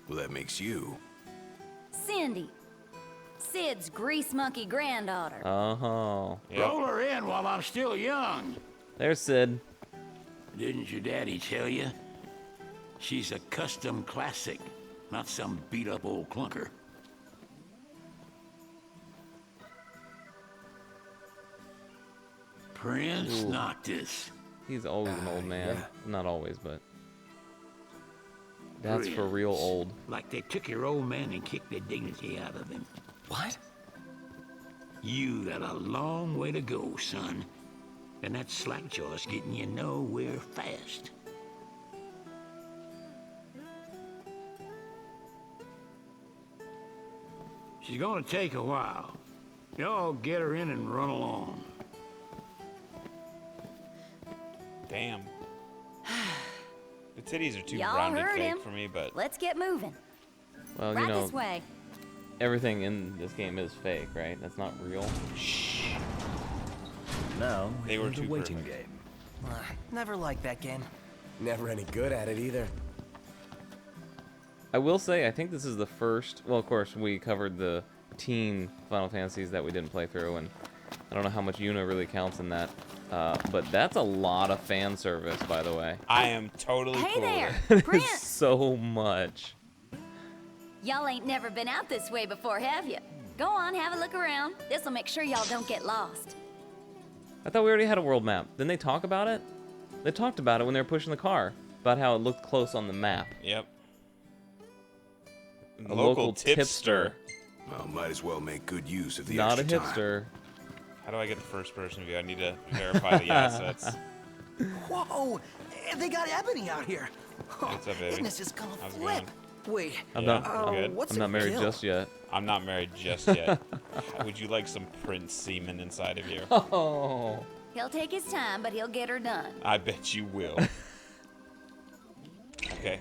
Well, that makes you. Cindy. Sid's grease monkey granddaughter. Oh. Yep. her in while I'm still young. There's Sid. Didn't your daddy tell you? She's a custom classic, not some beat-up old clunker. Prince Noctis. He's always an old man. yeah. Not always, but that's for real Prince. old. Like they took your old man and kicked the dignity out of him. What? You got a long way to go, son. And that slackjaw's getting you nowhere fast. She's gonna take a while. Y'all get her in and run along. Damn. The titties are too Y'all rounded heard fake him. for me, but Let's get moving. Well, Right you know, this way. everything in this game is fake, right? That's not real. Now, They were in the too waiting perfect. game. Never liked that game. Never any good at it either. I will say, I think this is the first. Well, of course, we covered the teen Final Fantasies that we didn't play through, and I don't know how much Yuna really counts in that. But that's a lot of fan service, by the way. I am totally Hey cool there, with it. Prince. So much. Y'all ain't never been out this way before, have you? Go on, have a look around. This'll make sure y'all don't get lost. I thought we already had a world map. Didn't they talk about it? They talked about it when they were pushing the car, about how it looked close on the map. Yep. A local tipster. Well, might as well make good use of the Not a extra time. hipster. How do I get the first person view? I need to verify the assets. Whoa! They got Ebony out here. What's up, baby? Goodness is gonna How's it flip. going? Wait. I'm Yeah, not. good. What's I'm not a married kill? just yet. I'm not married just yet. Would you like some Prince semen inside of you? Oh. He'll take his time, but he'll get her done. I bet you will. Okay.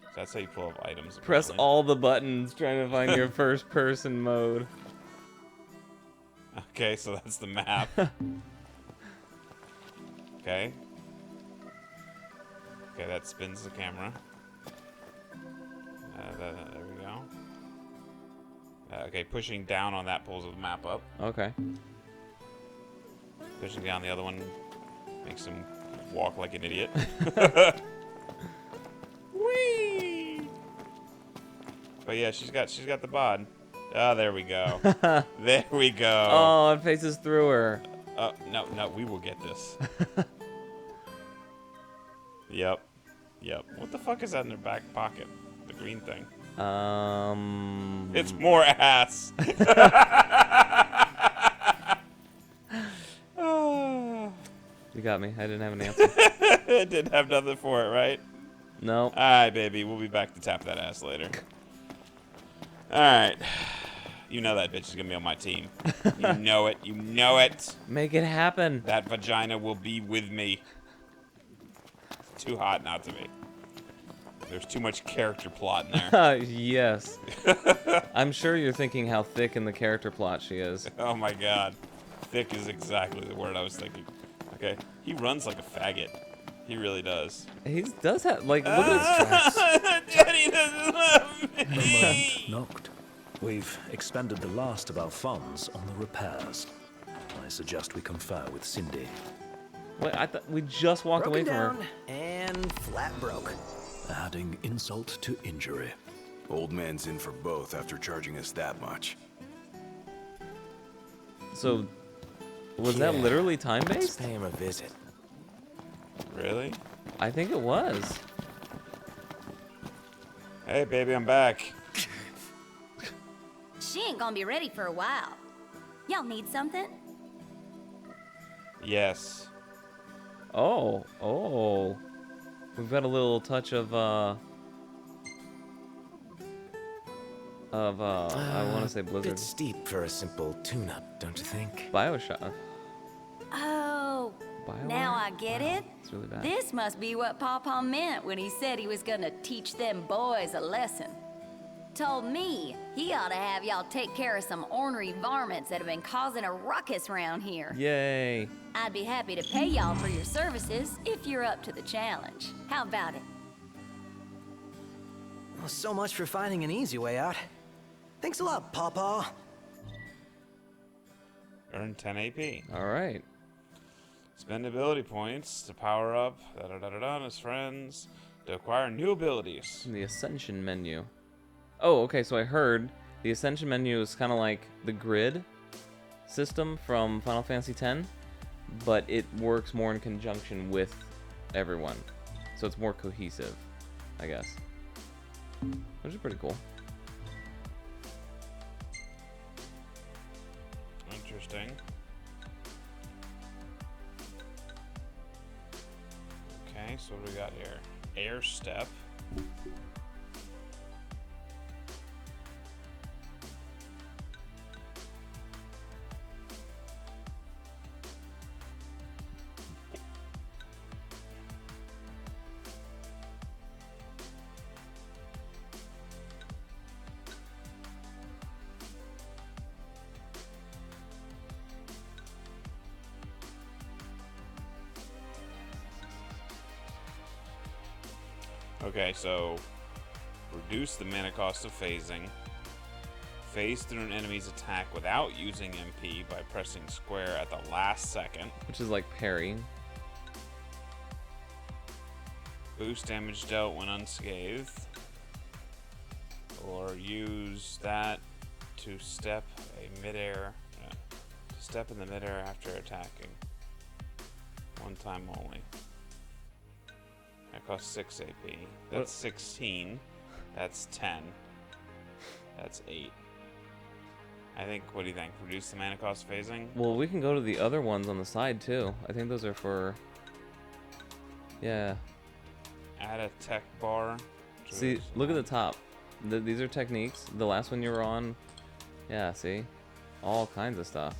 So that's how you pull up items. Press apparently. all the buttons trying to find your first person mode. Okay, so that's the map. Okay. Okay, that spins the camera. There we go. Okay, pushing down on that pulls the map up. Okay. Pushing down the other one makes him walk like an idiot. Whee! But yeah, she's got the bod. Ah, there we go. There we go. Oh, it faces through her. No, we will get this. Yep. What the fuck is that in their back pocket? The green thing. It's more ass. You got me. I didn't have an answer. It didn't have nothing for it, right? No. Alright, baby. We'll be back to tap that ass later. Alright. You know that bitch is gonna be on my team. You know it. You know it. Make it happen. That vagina will be with me. It's too hot not to be. There's too much character plot in there. Yes. I'm sure you're thinking how thick in the character plot she is. Oh my god. Thick is exactly the word I was thinking. Okay. He runs like a faggot. He really does. He does have, like, look at his dress. Daddy doesn't love me. Knocked. We've expended the last of our funds on the repairs. I suggest we confer with Cindy. Wait, I thought we just walked away Broken from her. down and flat broke. Adding insult to injury. Old man's in for both after charging us that much. So, was that Yeah. literally Let's time-based? pay him a visit. Really? I think it was. Hey, baby, I'm back. She ain't gonna be ready for a while. Y'all need something? Yes. Oh. We've got a little touch of, I want to say Blizzard. Bit steep for a simple tune-up, don't you think? Bioshock. Oh, BioWare? now I get it. It's really bad. This must be what Pawpaw meant when he said he was gonna teach them boys a lesson. Told me he ought to have y'all take care of some ornery varmints that have been causing a ruckus around here. Yay. I'd be happy to pay y'all for your services if you're up to the challenge. How about it? Well, so much for finding an easy way out. Thanks a lot, Pawpaw. Earn 10 AP. All right. Spend ability points to power up. Da-da-da-da-da, his friends. To acquire new abilities. The Ascension menu. Oh, okay, so I heard the Ascension menu is kind of like the grid system from Final Fantasy X, but it works more in conjunction with everyone. So it's more cohesive, I guess. Which is pretty cool. Interesting. Okay, so what do we got here? Air step. Okay, so reduce the mana cost of phasing. Phase through an enemy's attack without using MP by pressing square at the last second. Which is like parry. Boost damage dealt when unscathed. Or use that to step a midair. To step in the midair after attacking. One time only. That costs 6 AP. That's 16. That's 10. That's 8. I think, what do you think? Reduce the mana cost phasing? Well, we can go to the other ones on the side too. I think those are for... Yeah. Add a tech bar. See, look at the top. These are techniques. The last one you were on, yeah, see? All kinds of stuff.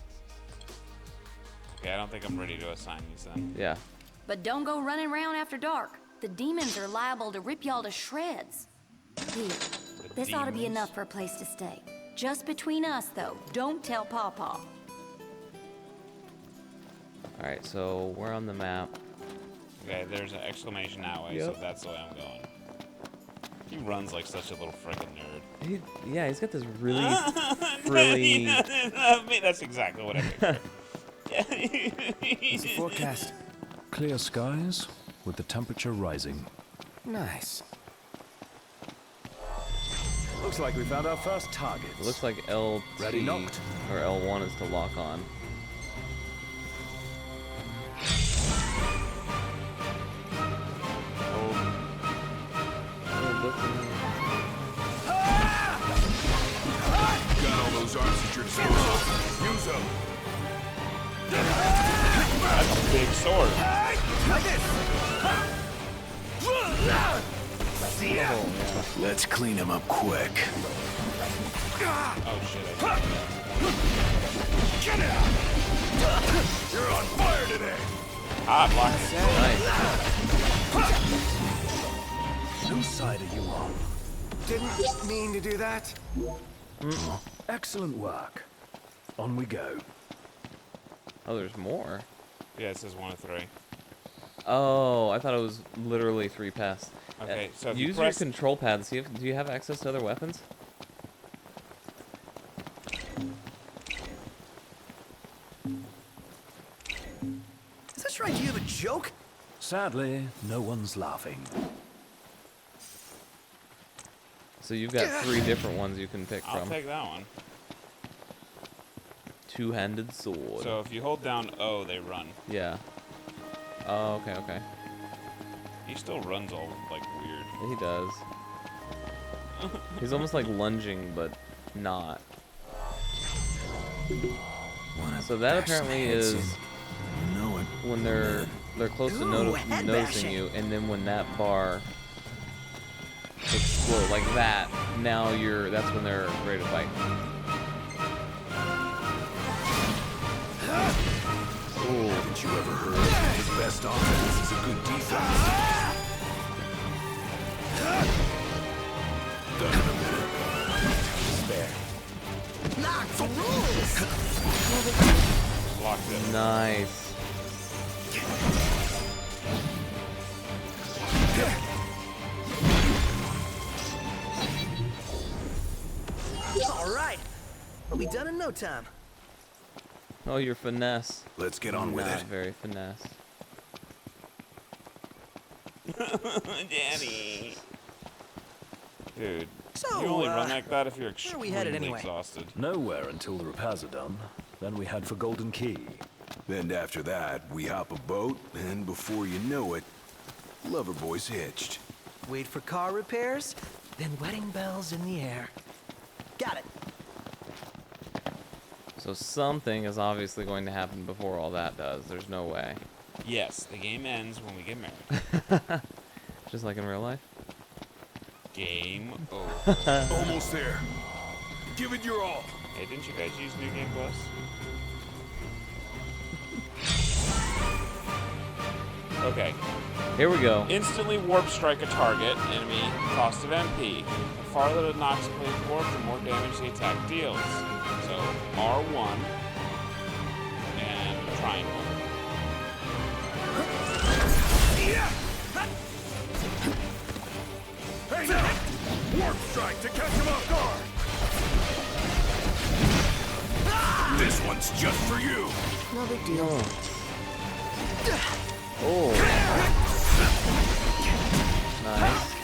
Okay, I don't think I'm ready to assign these then. Yeah. But don't go running around after dark. The demons are liable to rip y'all to shreds. Here, this ought to be enough for a place to stay. Just between us, though. Don't tell Pawpaw. Alright, so we're on the map. Okay, there's an exclamation that way, so that's the way I'm going. He runs like such a little freaking nerd. Yeah, he's got this really frilly... That's exactly what I pictured. What's the forecast? Clear skies, with the temperature rising. Nice. Looks like we found our first target. It looks like LT Ready, knocked. or L1 is to lock on. Got all those arms at your disposal. Use them. That's a big sword. Let's clean him up quick. Oh shit. You're on fire today. Ah, block. Nice. Whose side are you on? Didn't mean to do that. Excellent work. On we go. Oh, there's more. Yeah, it says 1 of 3. Oh, I thought it was literally 3 paths. Okay, so if use you press... your control pad. See if do you have access to other weapons? Is this your idea of a joke? Sadly, no one's laughing. So you've got 3 different ones you can pick I'll from. take that one. Two-handed sword. So if you hold down O, they run. Yeah. Oh, okay, okay. He still runs all, like, weird. He does. He's almost like lunging, but not. So that apparently is when they're close to noticing you, and then when that bar explodes like that, now that's when they're ready to fight. Ooh. Haven't you ever heard? His best offense is a good defense. Done in a minute. Spare. Knock the rules! Blocked it. Nice. All right. We'll be done in no time. Oh, your finesse. Let's get on with Not it. very finesse. Danny. Dude, So, you only run like that if you're where are extremely we headed anyway? exhausted. Nowhere until the repairs are done. Then we head for Golden Key. And after that, we hop a boat, and before you know it, Loverboy's hitched. Wait for car repairs, then wedding bells in the air. Got it. So something is obviously going to happen before all that does. There's no way. Yes, the game ends when we get married. Just like in real life. Game over. Almost there. Give it your all. Hey, didn't you guys use New Game Plus? Okay. Here we go. Instantly warp strike a target, enemy, cost of MP. The farther the knocks plays warp, the more damage the attack deals. So R1 and triangle. Hey now! Warp strike to catch him off guard! This one's just for you! No big deal. Oh. Nice.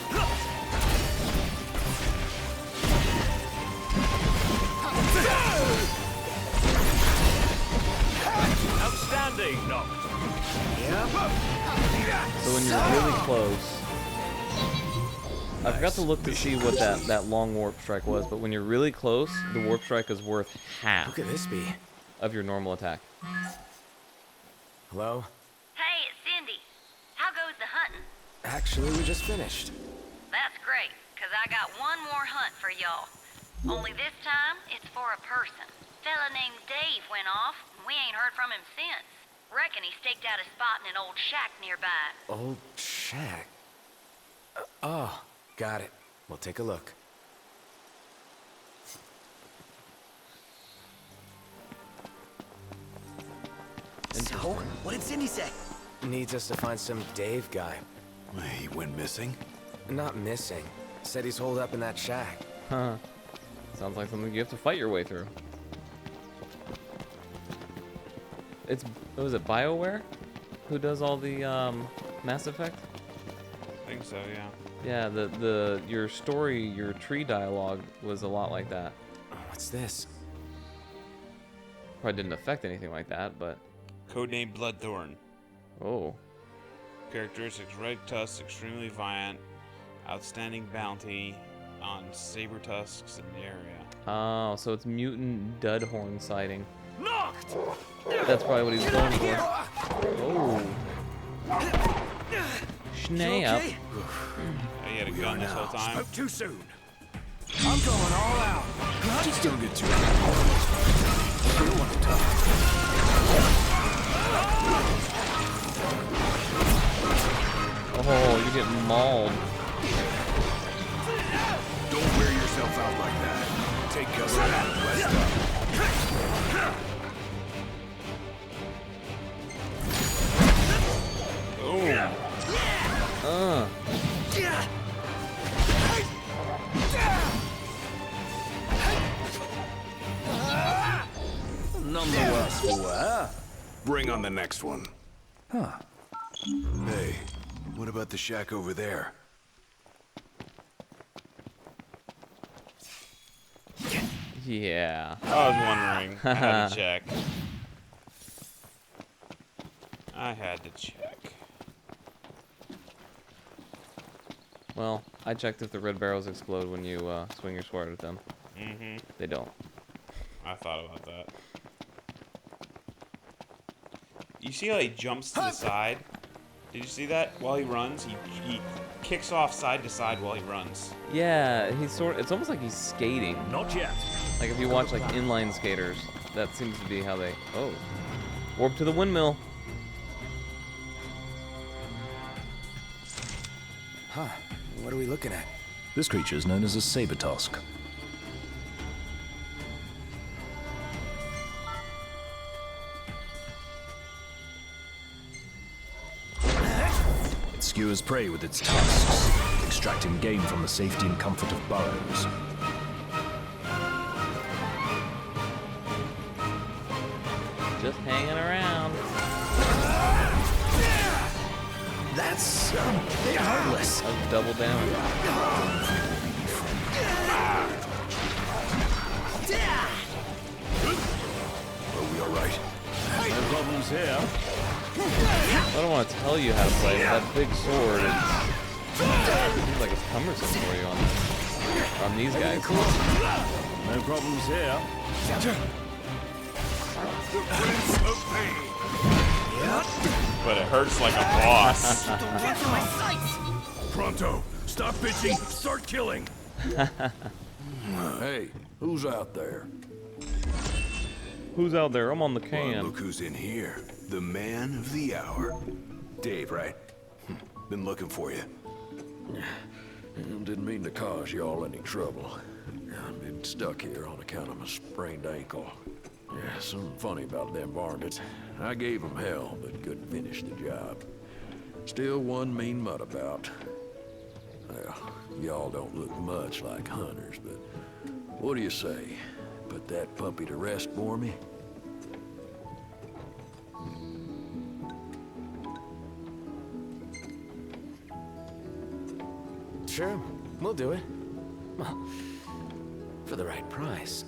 Outstanding, Noct. So when you're really close, I forgot to look to see what that long warp strike was, but when you're really close, the warp strike is worth half Who could this be? of your normal attack. Hello? Hey, it's Cindy. How goes the hunting? Actually, we just finished. That's great, 'cause I got one more hunt for y'all. Only this time, it's for a person. Fella named Dave went off, and we ain't heard from him since. Reckon he staked out a spot in an old shack nearby. Old shack. Oh, got it. We'll take a look. So, what did Cindy say? Needs us to find some Dave guy. He went missing? Not missing. Said he's holed up in that shack. Huh. Sounds like something you have to fight your way through. It's, was it BioWare? Who does all the Mass Effect? I think so, yeah. Yeah, your story, your tree dialogue was a lot like that. What's this? Probably didn't affect anything like that, but... Codename Bloodthorn. Oh. Characteristics: red tusks, extremely violent, outstanding bounty on saber tusks in the area. Oh, so it's mutant Dudhorn sighting. Knocked! That's probably what he's going for. Oh. Snap. Okay? He had a gun this whole time. Spoke too soon. I'm going all out. Just don't get too You don't want to talk. Oh, you're getting mauled. Don't wear yourself out like that. Take cover and rest None the worse for wear. Bring on the next one. Huh. Hey, what about the shack over there? Yeah. I was wondering. I had to check. I had to check. Well, I checked if the red barrels explode when you swing your sword at them. Mm-hmm. They don't. I thought about that. You see how he jumps to the side? Did you see that? While he runs, he kicks off side to side while he runs. Yeah, it's almost like he's skating. Not yet. Like if you watch like inline skaters, that seems to be how they... Oh. Warp to the windmill. Huh. What are we looking at? This creature is known as a saber tusk. It skewers prey with its tusks, extracting game from the safety and comfort of burrows. Just hanging around. That's Heartless. That's double damage. Are we alright? No problems here. I don't want to tell you how to play, but that big sword, it seems like it's cumbersome for you on these guys. No problems here. But it hurts like a boss. Pronto, stop bitching, start killing. Hey, who's out there? Who's out there? I'm on the Well, can. look who's in here. The man of the hour. Dave, right? Been looking for you. Didn't mean to cause y'all any trouble. I've been stuck here on account of my sprained ankle. Yeah, something funny about them varmints. I gave them hell, but couldn't finish the job. Still one mean mutt about. Well, y'all don't look much like hunters, but what do you say? Put that puppy to rest for me? Sure, we'll do it. Well, for the right price.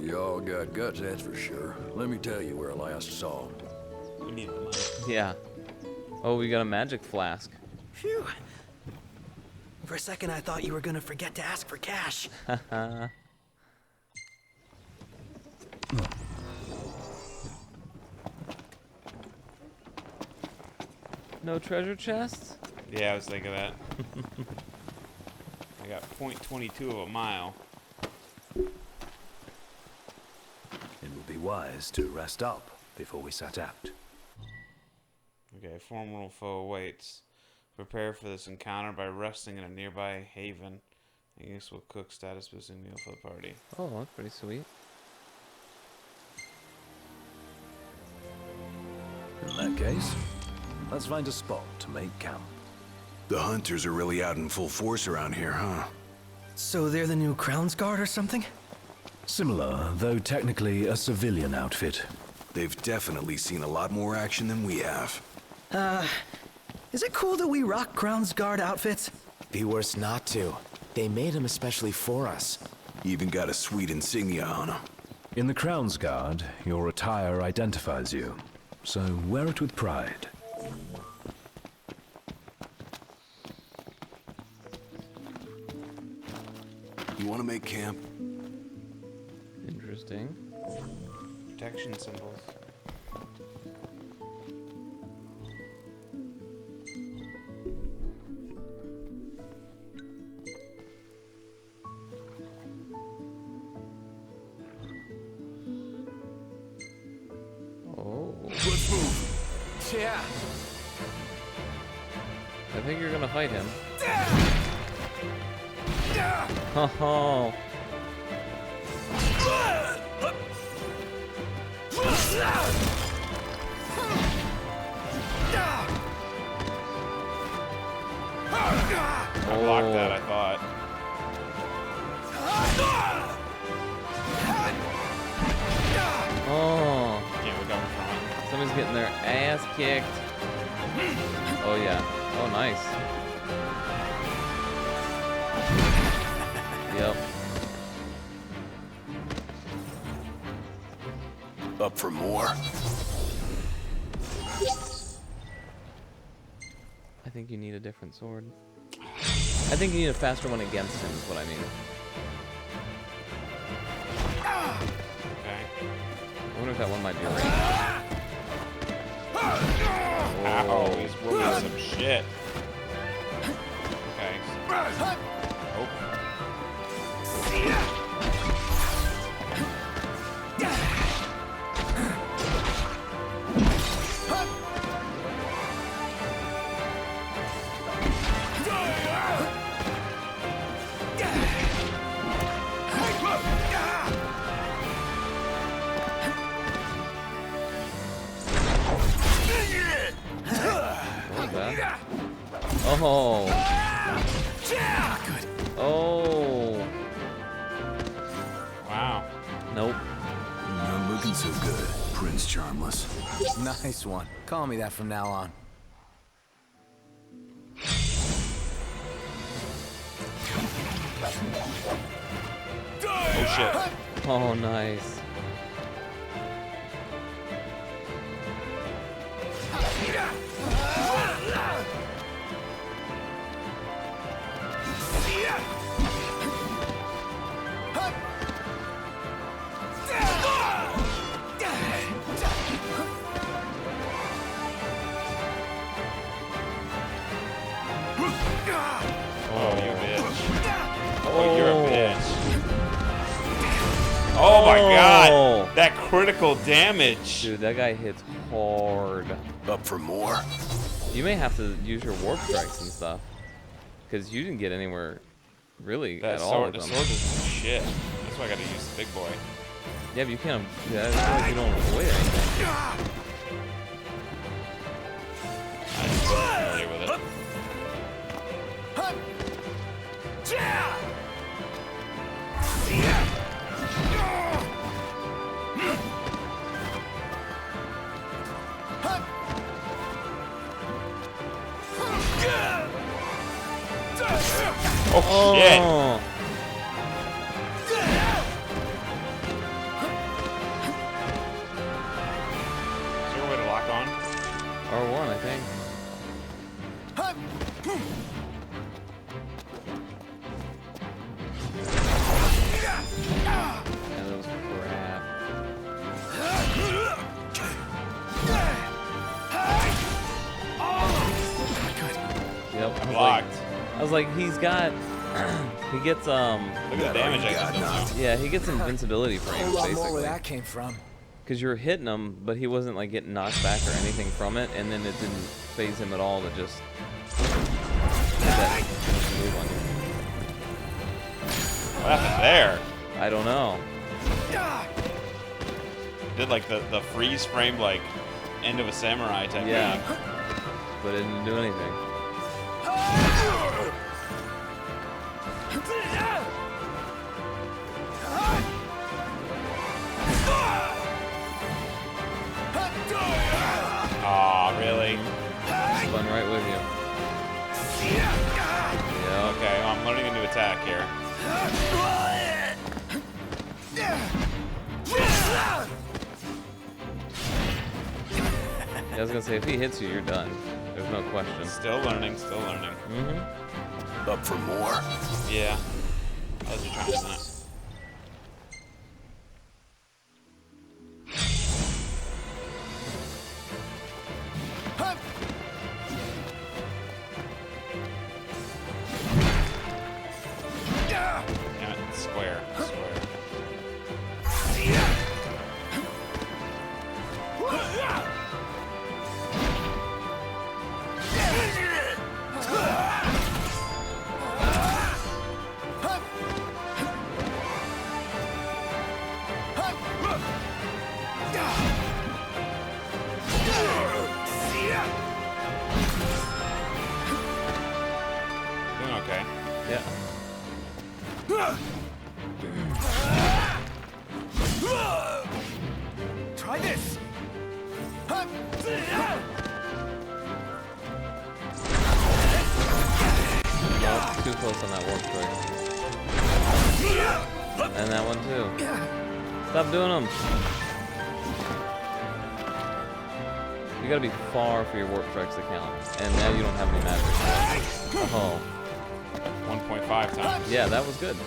Y'all got guts, that's for sure. Let me tell you where I last saw him. We need the money. Yeah. Oh, we got a magic flask. Phew. For a second, I thought you were gonna forget to ask for cash. No treasure chests? Yeah, I was thinking that. I got 0.22 of a mile. It would be wise to rest up before we set out. Okay, formidable foe awaits. Prepare for this encounter by resting in a nearby haven. I guess we'll cook status boosting meal for the party. Oh, that's pretty sweet. In that case, let's find a spot to make camp. The hunters are really out in full force around here, huh? So they're the new Crown's Guard or something? Similar, though technically a civilian outfit. They've definitely seen a lot more action than we have. Is it cool that we rock Crown's Guard outfits? Be worse not to. They made them especially for us. Even got a sweet insignia on them. In the Crown's Guard, your attire identifies you, so wear it with pride. You want to make camp? Interesting. Protection symbols. Oh. Let's move. Yeah. I think you're gonna fight him. Oh. I blocked that, I thought. Oh. Yeah, we're going from. Somebody's getting their ass kicked. Oh yeah. Oh nice. Yep. Up for more? I think you need a different sword. I think you need a faster one against him is what I mean. Okay. I wonder if that one might be right. Ow, he's whooping some shit. Okay. Oh. Oh. Oh. Wow. Nope. Not looking so good, Prince Charmless. Nice one. Call me that from now on. Oh shit. Oh, nice. Oh, you bitch. Oh, you're a bitch. Oh my god! That critical damage! Dude, that guy hits hard. Up for more? You may have to use your warp strikes and stuff. Because you didn't get anywhere really That at all sword, with the them. sword doesn't do shit. That's why I gotta use the big boy. Yeah, but you can't. Yeah, I feel like you don't avoid anything. I'm familiar with it. Oh shit! Oh. Is there a way to lock on? R1, I think. Yeah, that was crap. Yep. I was like, he's got. He gets Look at the damage I got now. Yeah, he gets invincibility frames A lot more where basically. that came from. Because you were hitting him, but he wasn't like getting knocked back or anything from it, and then it didn't phase him at all to just hit that move on you. What happened there? I don't know. Did like the freeze frame like end of a samurai type Yeah. thing. But it didn't do anything. Aw, really? Spun right with you. Yeah. Okay, well, I'm learning a new attack here. I was gonna say, if he hits you, you're done. There's no question. Still learning, still learning. Mm-hmm. Up for more? Yeah. I was just trying to that. Damn it, square, square. Doing okay. Yeah. Try this. Nope, too close on that warp trick. And that one too. Stop doing them. You gotta be far for your warp strikes to count. And now you don't have any magic. Oh. 1.5 times. Yeah, that was good.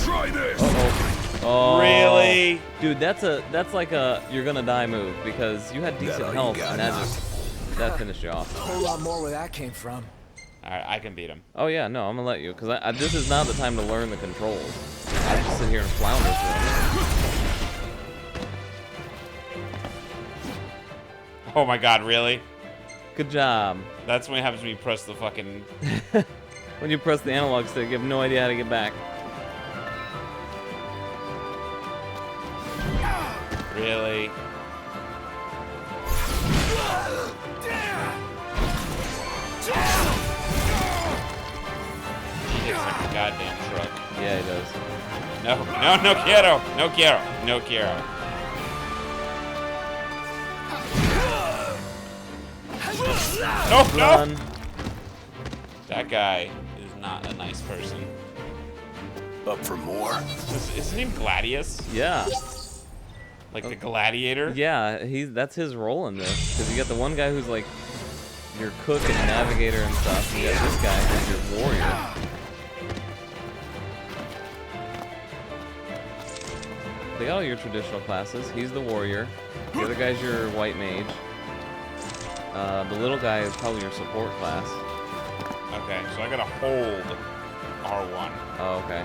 Try this. Oh. Really? Dude, that's like a you're gonna die move because you had decent all you health got and that now? that finished you off. A whole lot more where that came from. Alright, I can beat him. Oh yeah, no, I'm gonna let you because this is not the time to learn the controls. I just sit here and flounder through them. Oh my god, really? Good job. That's when it happens when you press the fucking... When you press the analog stick, you have no idea how to get back. Really? He hits like a goddamn truck. Yeah, he does. No, no, no quiero! No quiero! No quiero. No, no! Run. That guy is not a nice person. Up for more? Is his name Gladius? Yeah. Like the gladiator? Yeah, that's his role in this. Because you got the one guy who's like your cook and navigator and stuff. You got this guy who's your warrior. They got all your traditional classes. He's the warrior. The other guy's your white mage. The little guy is probably your support class. Okay, so I gotta hold R1. Oh, okay.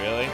Really?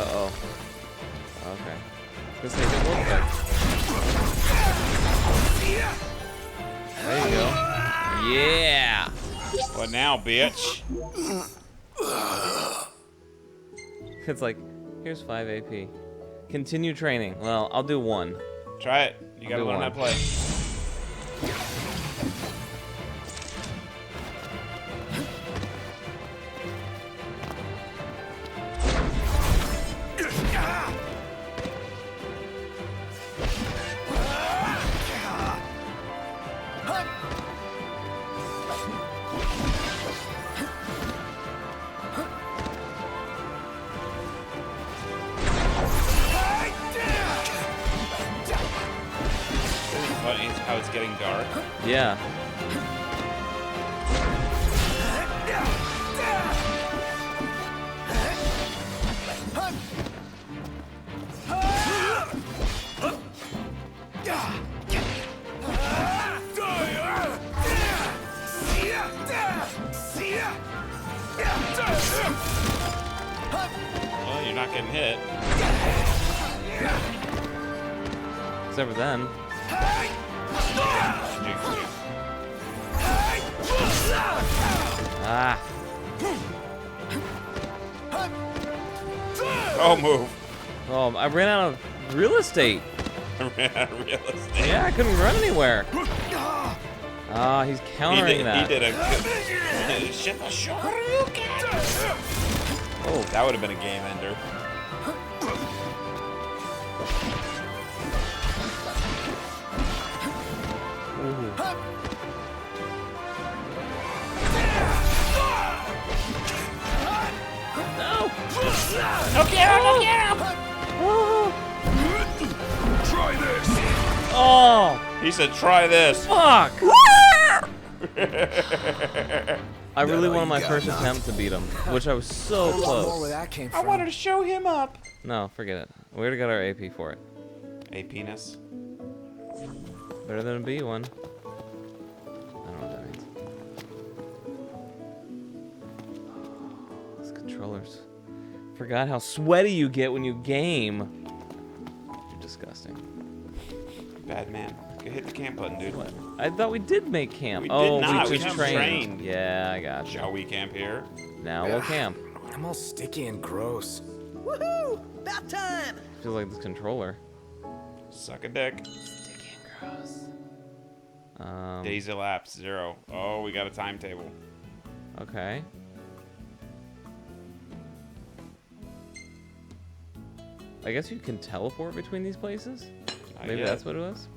Uh-oh. Okay. Let's make it work back. There you go. Yeah! What now, bitch? It's like, here's 5 AP. Continue training. Well, I'll do 1. Try it. You gotta do learn how one. to play. Funny how it's getting dark. Yeah. Well, you're not getting hit. Except for then. Ah. Oh, move. Oh, I ran out of real estate. Ran out of real estate. Yeah, I couldn't run anywhere. Ah, he's countering that. He did a good... Oh, that would have been a game ender. No! No, get him! No, get him! Try this! Oh! He said, try this. Fuck! I really all wanted you my got, first huh? attempt to beat him, which I was so More where close. that came I from. wanted to show him up. No, forget it. We already got our AP for it. A penis. Better than a B one. I don't know what that means. Oh, these controllers. Forgot how sweaty you get when you game. You're disgusting. Bad man. Go hit the camp button, dude. What? I thought we did make camp. We did oh, not. we We just haven't trained. trained. Yeah, I got you. Shall we camp here? Now we'll camp. I'm all sticky and gross. Woohoo! About time! Feels like this controller. Suck a dick. Sticky and gross. Days elapsed, 0. Oh, we got a timetable. Okay. I guess you can teleport between these places? Maybe yet. that's what it was?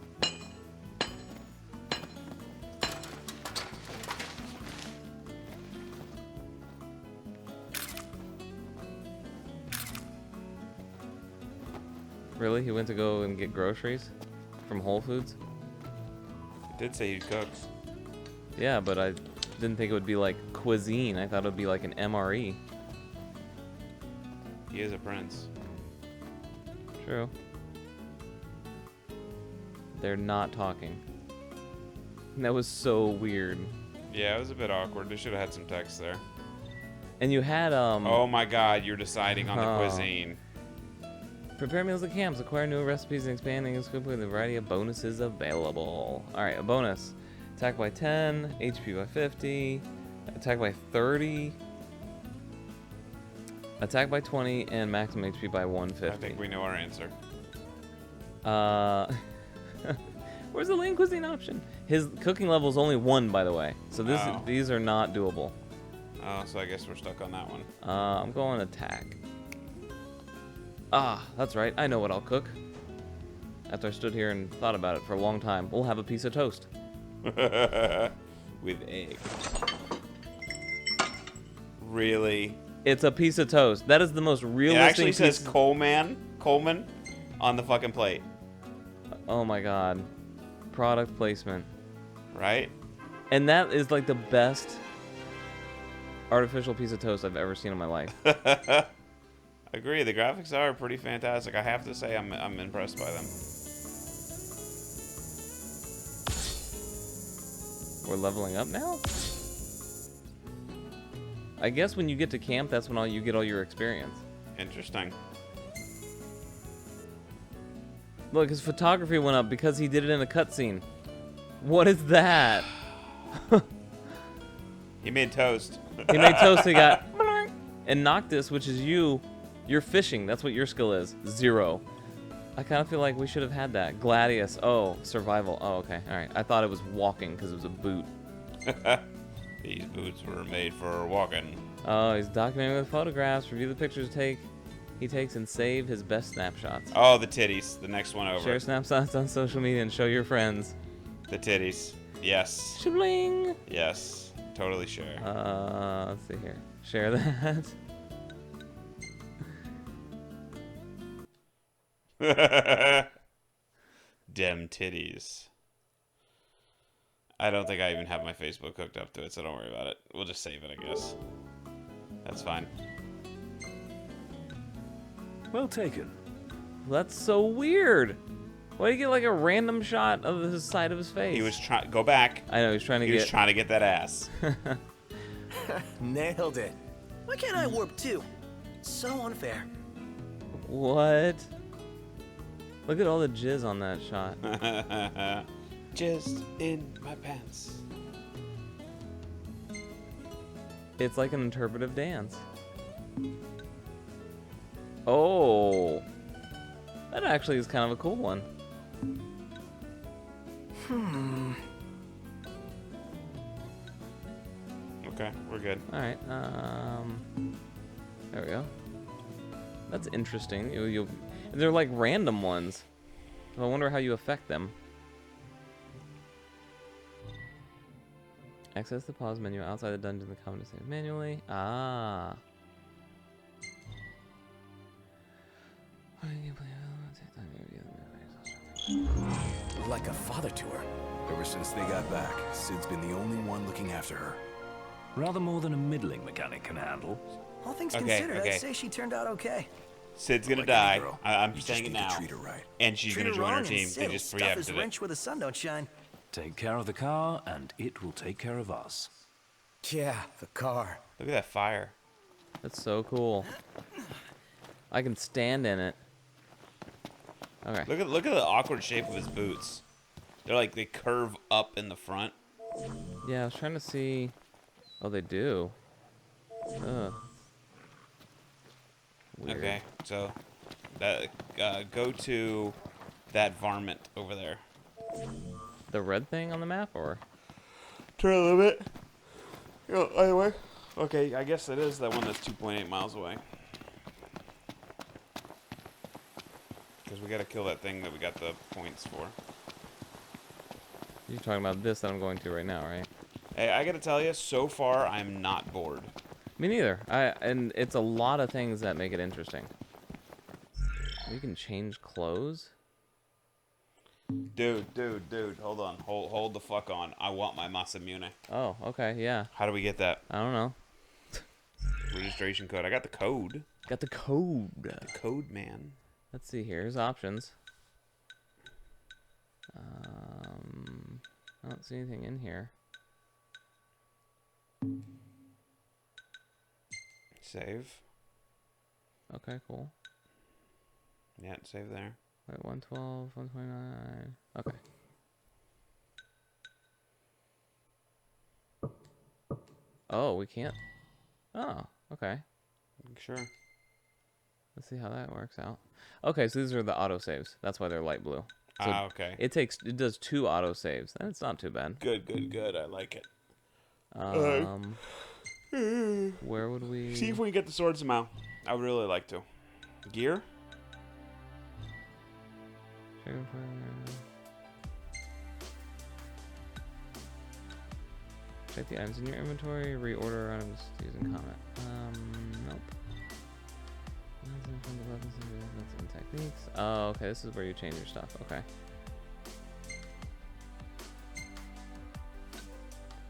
Really? He went to go and get groceries from Whole Foods? It did say he cooks. Yeah, but I didn't think it would be like cuisine. I thought it would be like an MRE. He is a prince. True. They're not talking. That was so weird. Yeah, it was a bit awkward. They should have had some text there. And you had Oh my God, you're deciding on the Oh. cuisine. Prepare meals at camps, acquire new recipes, and expanding and scope with a variety of bonuses available. Alright, a bonus. Attack by 10, HP by 50, attack by 30, attack by 20, and maximum HP by 150. I think we know our answer. Where's the lean cuisine option? His cooking level is only 1, by the way. So Oh. these are not doable. Oh, so I guess we're stuck on that one. I'm going attack. Ah, that's right. I know what I'll cook. After I stood here and thought about it for a long time, we'll have a piece of toast. With egg. Really? It's a piece of toast. That is the most It realistic actually says piece. Coleman on the fucking plate. Oh my god. Product placement. Right? And that is like the best artificial piece of toast I've ever seen in my life. Agree. The graphics are pretty fantastic. I have to say I'm impressed by them. We're leveling up now? I guess when you get to camp, that's when you get all your experience. Interesting. Look, his photography went up because he did it in a cutscene. What is that? He made toast. He made toast, he got... And Noctis, which is you're fishing. That's what your skill is. 0. I kind of feel like we should have had that. Gladius. Oh, survival. Oh, okay. All right. I thought it was walking because it was a boot. These boots were made for walking. Oh, he's documenting with photographs. Review the pictures he takes and save his best snapshots. Oh, the titties. The next one over. Share snapshots on social media and show your friends. The titties. Yes. Shabling. Yes. Totally share. Let's see here. Share that. Dem titties. I don't think I even have my Facebook hooked up to it, so don't worry about it. We'll just save it, I guess. That's fine. Well taken. That's so weird. Why do you get like a random shot of the side of his face? He was trying. Go back. I know he's trying to He get. was trying to get that ass. Nailed it. Why can't I warp too? So unfair. What? Look at all the jizz on that shot. Just in my pants. It's like an interpretive dance. Oh. That actually is kind of a cool one. Okay, we're good. Alright, there we go. That's interesting. They're like random ones. So I wonder how you affect them. Access the pause menu outside the dungeon. The comment to save manually. Ah. Like a father to her. Ever since they got back, Sid's been the only one looking after her. Rather more than a middling mechanic can handle. All things Okay, considered, okay. I'd say she turned out okay. Sid's gonna Like any die. girl, I'm you just saying it need to now. treat her right. And she's Treat gonna her join our wrong team. and They Sid'll just stuff his preempted it. wrench where the sun don't shine. Take care of the car, and it will take care of us. Yeah, the car. Look at that fire. That's so cool. I can stand in it. Okay. Look at the awkward shape of his boots. They're like they curve up in the front. Yeah, I was trying to see. Oh, they do. Ugh. Weird. Okay, so that go to that varmint over there. The red thing on the map, or? Turn a little bit. Oh, either way. Okay, I guess it is that one that's 2.8 miles away. Because we gotta kill that thing that we got the points for. You're talking about this that I'm going to right now, right? Hey, I gotta tell you, so far I'm not bored. Me neither. And it's a lot of things that make it interesting. You can change clothes. Dude, hold on. Hold the fuck on. I want my Masamune. Oh, okay, yeah. How do we get that? I don't know. Registration code. I got the code. Got the code. The code, man. Let's see here. Here's options. I don't see anything in here. Save. Okay, cool. Yeah, save there. Wait, 112, 129. Okay. Oh, we can't. Oh, okay. Sure. Let's see how that works out. Okay, so these are the auto saves. That's why they're light blue. So okay. It does 2 auto saves. That's not too bad. Good, good, good. I like it. Where would we see if we can get the sword somehow? I would really like to. Gear? Check the items in your inventory. Reorder items using comment. Nope. That's in techniques. Oh, okay. This is where you change your stuff. Okay.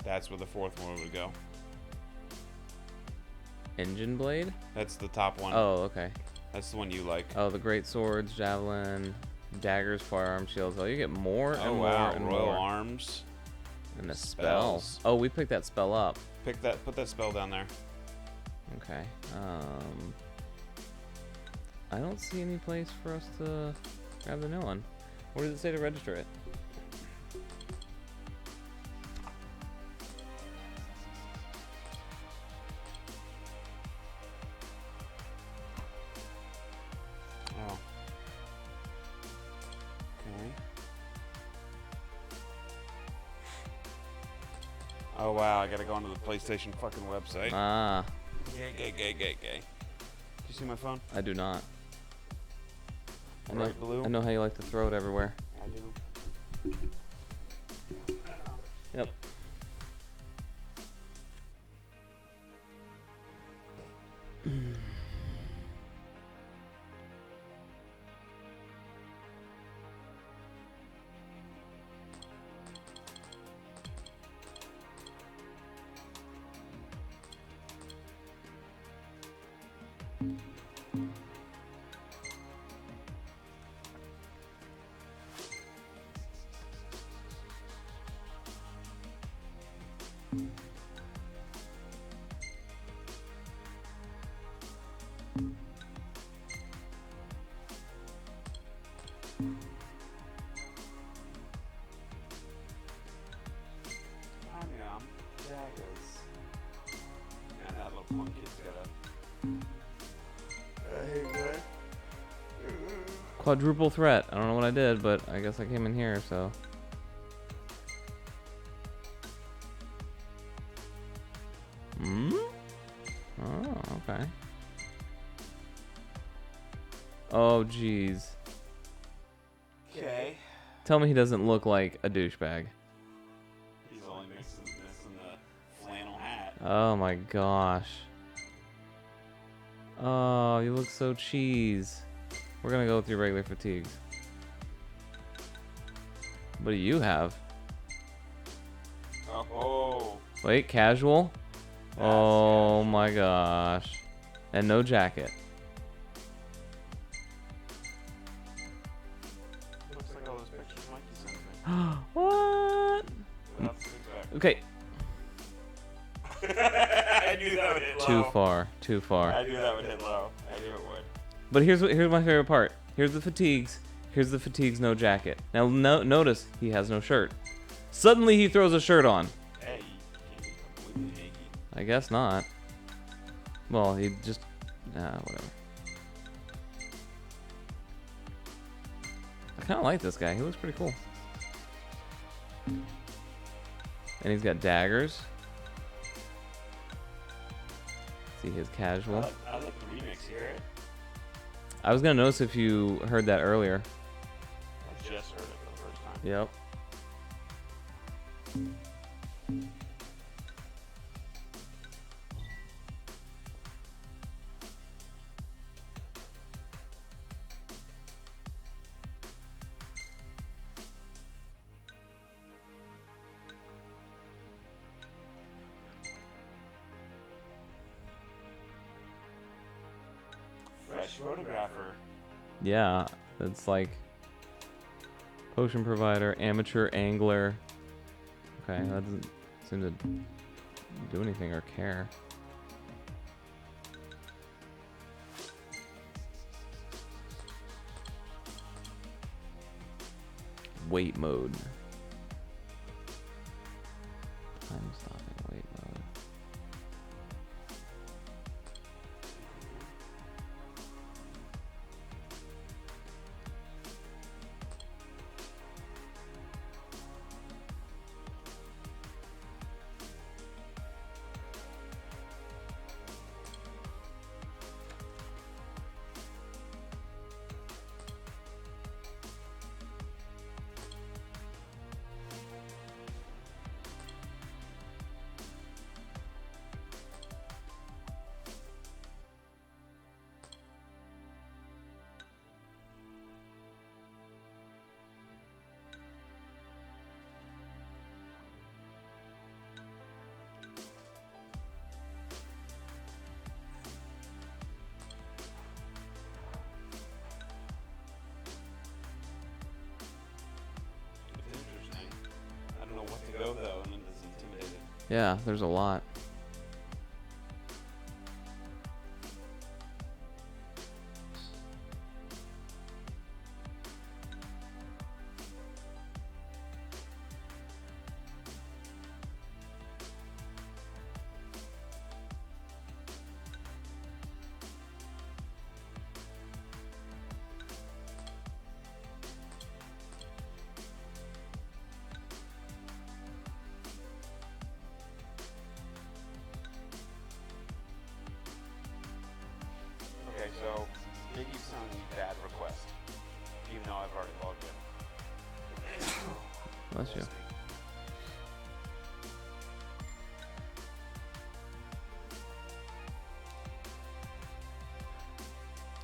That's where the fourth one would go. Engine blade? That's the top one. Oh, okay. That's the one you like. Oh, the great swords, javelin, daggers, firearm, shields. Oh, you get more and more and Royal more. arms. And a Spells. spell. Oh, we picked that spell up. Put that spell down there. Okay. I don't see any place for us to grab the new one. Where does it say to register it? Oh. Okay. Oh wow, I gotta go onto the PlayStation fucking website. Ah. Gay. Do you see my phone? I do not. Right, blue? I know how you like to throw it everywhere. I do. Yep. Quadruple threat. I don't know what I did, but I guess I came in here, so. Oh, okay. Oh, jeez. Okay. Tell me he doesn't look like a douchebag. He's only missing the flannel hat. Oh my gosh. Oh, you look so cheese. We're gonna go with your regular fatigues. What do you have? Oh. Wait, casual? Oh my gosh. And no jacket. Looks like all those pictures Mikey sent me. What? Without the six-pack. Okay. I knew that would hit low. Too far. Too far. I knew that would hit low. I knew it would. But here's my favorite part. Here's the fatigues. Here's the fatigues, no jacket. Now notice he has no shirt. Suddenly he throws a shirt on. Hey, you can't be completely naked. I guess not. Well, he just... whatever. I kind of like this guy. He looks pretty cool. And he's got daggers. See his casual. I like the remix here. I was going to notice if you heard that earlier. I just heard it for the first time. Yep. Fresh photographer. Yeah, it's like potion provider, amateur angler. Okay, that doesn't seem to do anything or care. Wait mode. Time stopping wait mode. I don't know what to go though, and it's intimidating. Yeah, there's a lot. Okay, so Iggy sends bad request, even though I've already logged in. Bless you.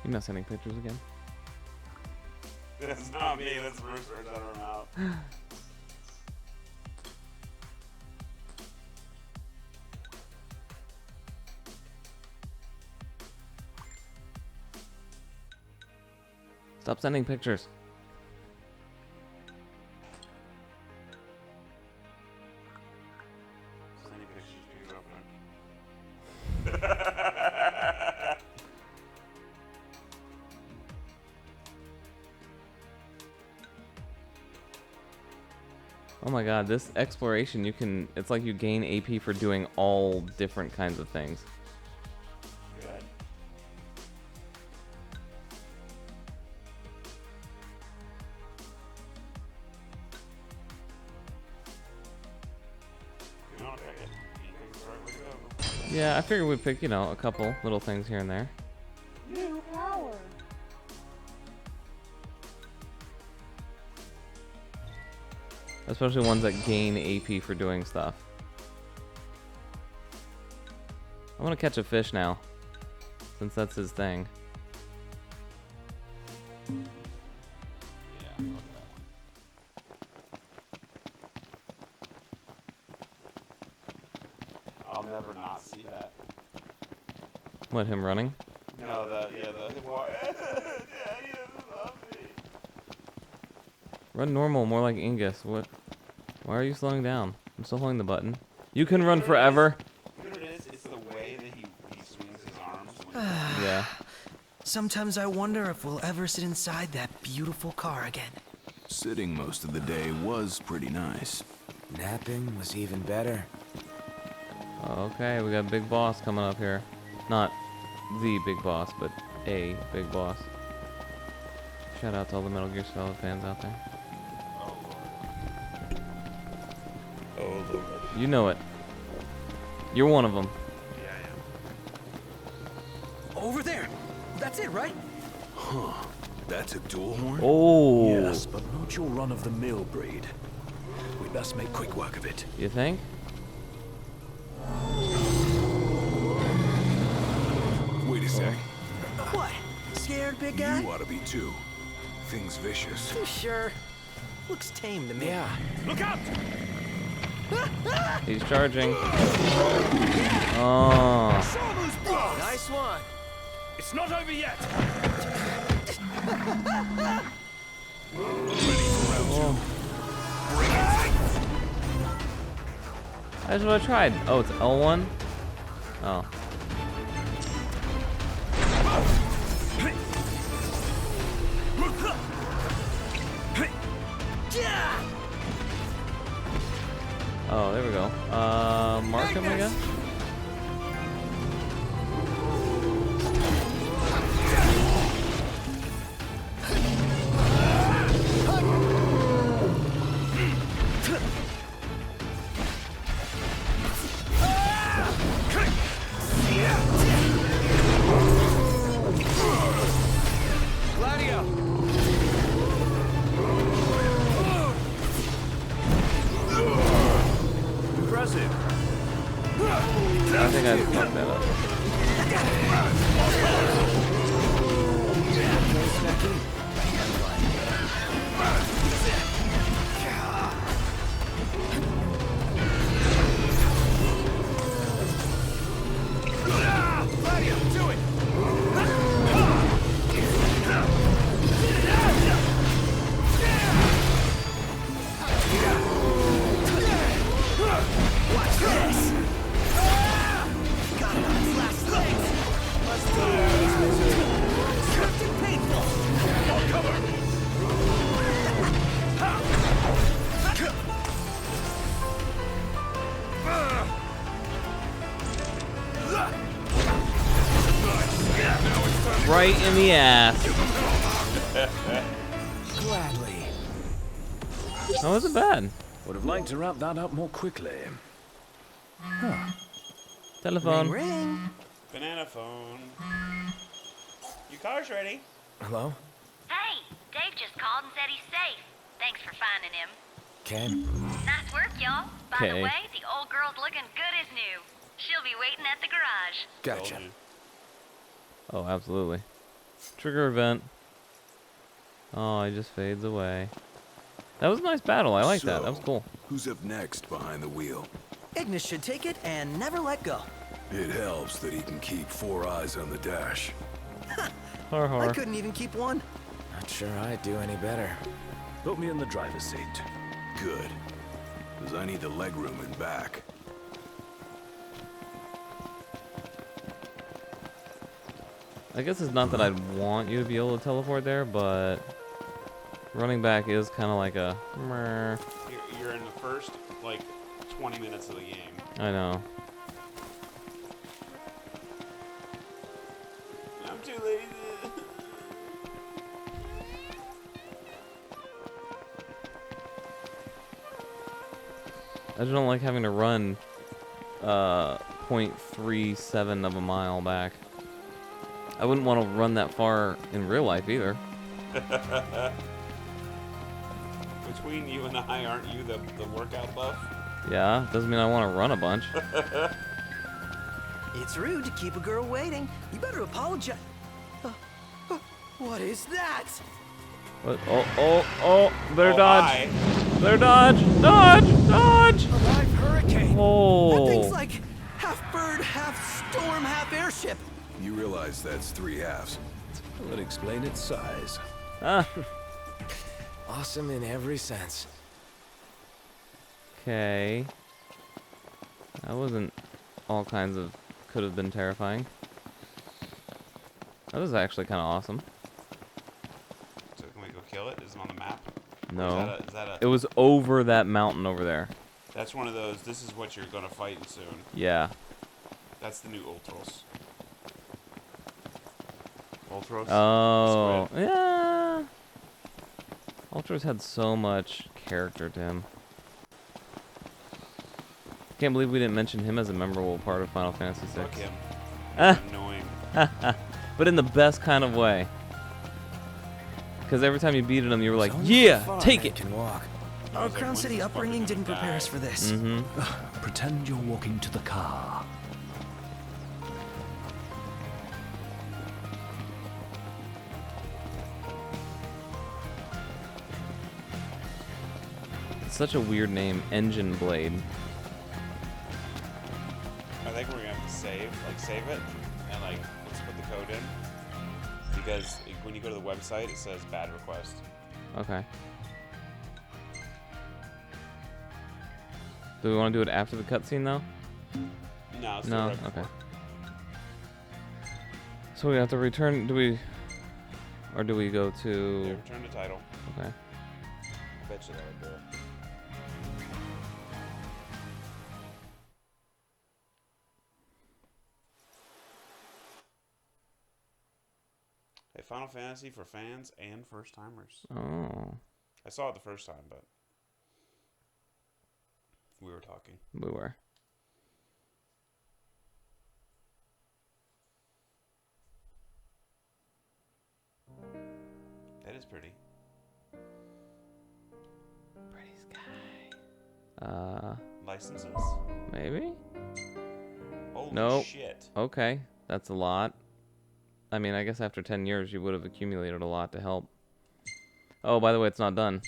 You're not sending pictures again? That's not me, that's Rooster out of her mouth. Stop sending pictures. Sending pictures to your girlfriend. Oh my god, this exploration, it's like you gain AP for doing all different kinds of things. Good. You don't pick it. You pick the right way to go. Yeah, I figured we'd pick, a couple little things here and there. New power. Especially ones that gain AP for doing stuff. I want to catch a fish now, since that's his thing. Yeah, fuck that. I'll never not see that. What, him running? No, the Daddy doesn't love me. Run normal, more like Ingus. What? Why are you slowing down? I'm still holding the button. You can run forever. You know what it is? It's the way that he swings his arms. When Yeah. Sometimes I wonder if we'll ever sit inside that beautiful car again. Sitting most of the day was pretty nice. Napping was even better. Okay, we got Big Boss coming up here. Not the Big Boss, but a Big Boss. Shout out to all the Metal Gear Solid fans out there. Oh Lord. You know it. You're one of them. Yeah, I am. Over there. That's it, right? Huh. That's a dual horn? Oh. Yes, but not your run-of-the-mill breed. We best make quick work of it. You think? Wait a sec. What? Scared, big guy? You ought to be too. Thing's vicious. You sure? Looks tame to me. Yeah. Look out! He's charging. Oh. Nice one. It's not over yet! That's what I tried. Oh, it's L1? Oh. Oh, there we go. Mark him, I guess? Impressive. I think I fucked that up. Do it! Watch this! Got it on his last legs! Let's do this! Swift and painful! Oh, cover! Right in the ass. Gladly. That wasn't bad. Would have liked to wrap that up more quickly. Huh. Telephone. Ring, ring. Banana phone. Your car's ready. Hello? Hey, Dave just called and said he's safe. Thanks for finding him. Ken? Nice work, y'all. By the Okay. way, the old girl's looking good as new. She'll be waiting at the garage. Gotcha. Oh, absolutely. Trigger event. Oh, he just fades away. That was a nice battle. I like that. That was cool. Who's up next behind the wheel? Ignis should take it and never let go. It helps that he can keep 4 eyes on the dash. Har har. I couldn't even keep one. Not sure I'd do any better. Put me in the driver's seat. Good. Because I need the legroom in back. I guess it's not that I'd want you to be able to teleport there, but running back is kind of like a. Meh. You're in the first, like, 20 minutes of the game. I know. I'm too lazy. I just don't like having to run 0.37 of a mile back. I wouldn't want to run that far in real life either. Between you and I, aren't you the workout buff? Yeah, doesn't mean I want to run a bunch. It's rude to keep a girl waiting. You better apologize. What is that? What? Oh! Better Oh, dodge! hi. Better dodge! Dodge! Dodge! A live hurricane. Oh! That thing's like half bird, half storm, half airship. You realize that's 3 halves. That would explain its size. Ah. Awesome in every sense. Okay. That wasn't all kinds of could have been terrifying. That was actually kind of awesome. So can we go kill it? Is it on the map? No. Is that a It was over that mountain over there. That's one of those, this is what you're going to fight soon. Yeah. That's the new Ultros. Ultros? Oh. Squid. Yeah. Ultras had so much character to him. Can't believe we didn't mention him as a memorable part of Final Fantasy VI. Fuck him. Ah. Annoying. But in the best kind of way. Because every time you beated him, you were like, It's only yeah, so far take man it. Can walk. Our like, Crown when's City this upbringing fucking didn't gonna prepare die? us for this. Mm-hmm. Pretend you're walking to the car. It's such a weird name, Engine Blade. I think we're going to have to save it, and like, let's put the code in. Because when you go to the website, it says bad request. Okay. Do we want to do it after the cutscene though? No, it's No. right Okay. before. So we have to return. Do we, or do we go to? Yeah, return the title. Okay. I bet you that would do it. Hey, Final Fantasy for fans and first timers. Oh. I saw it the first time, but we were talking. We were. That is pretty. Pretty sky. Licenses? Maybe? Holy Nope. shit. Okay. That's a lot. I mean, I guess after 10 years, you would have accumulated a lot to help. Oh, by the way, it's not done.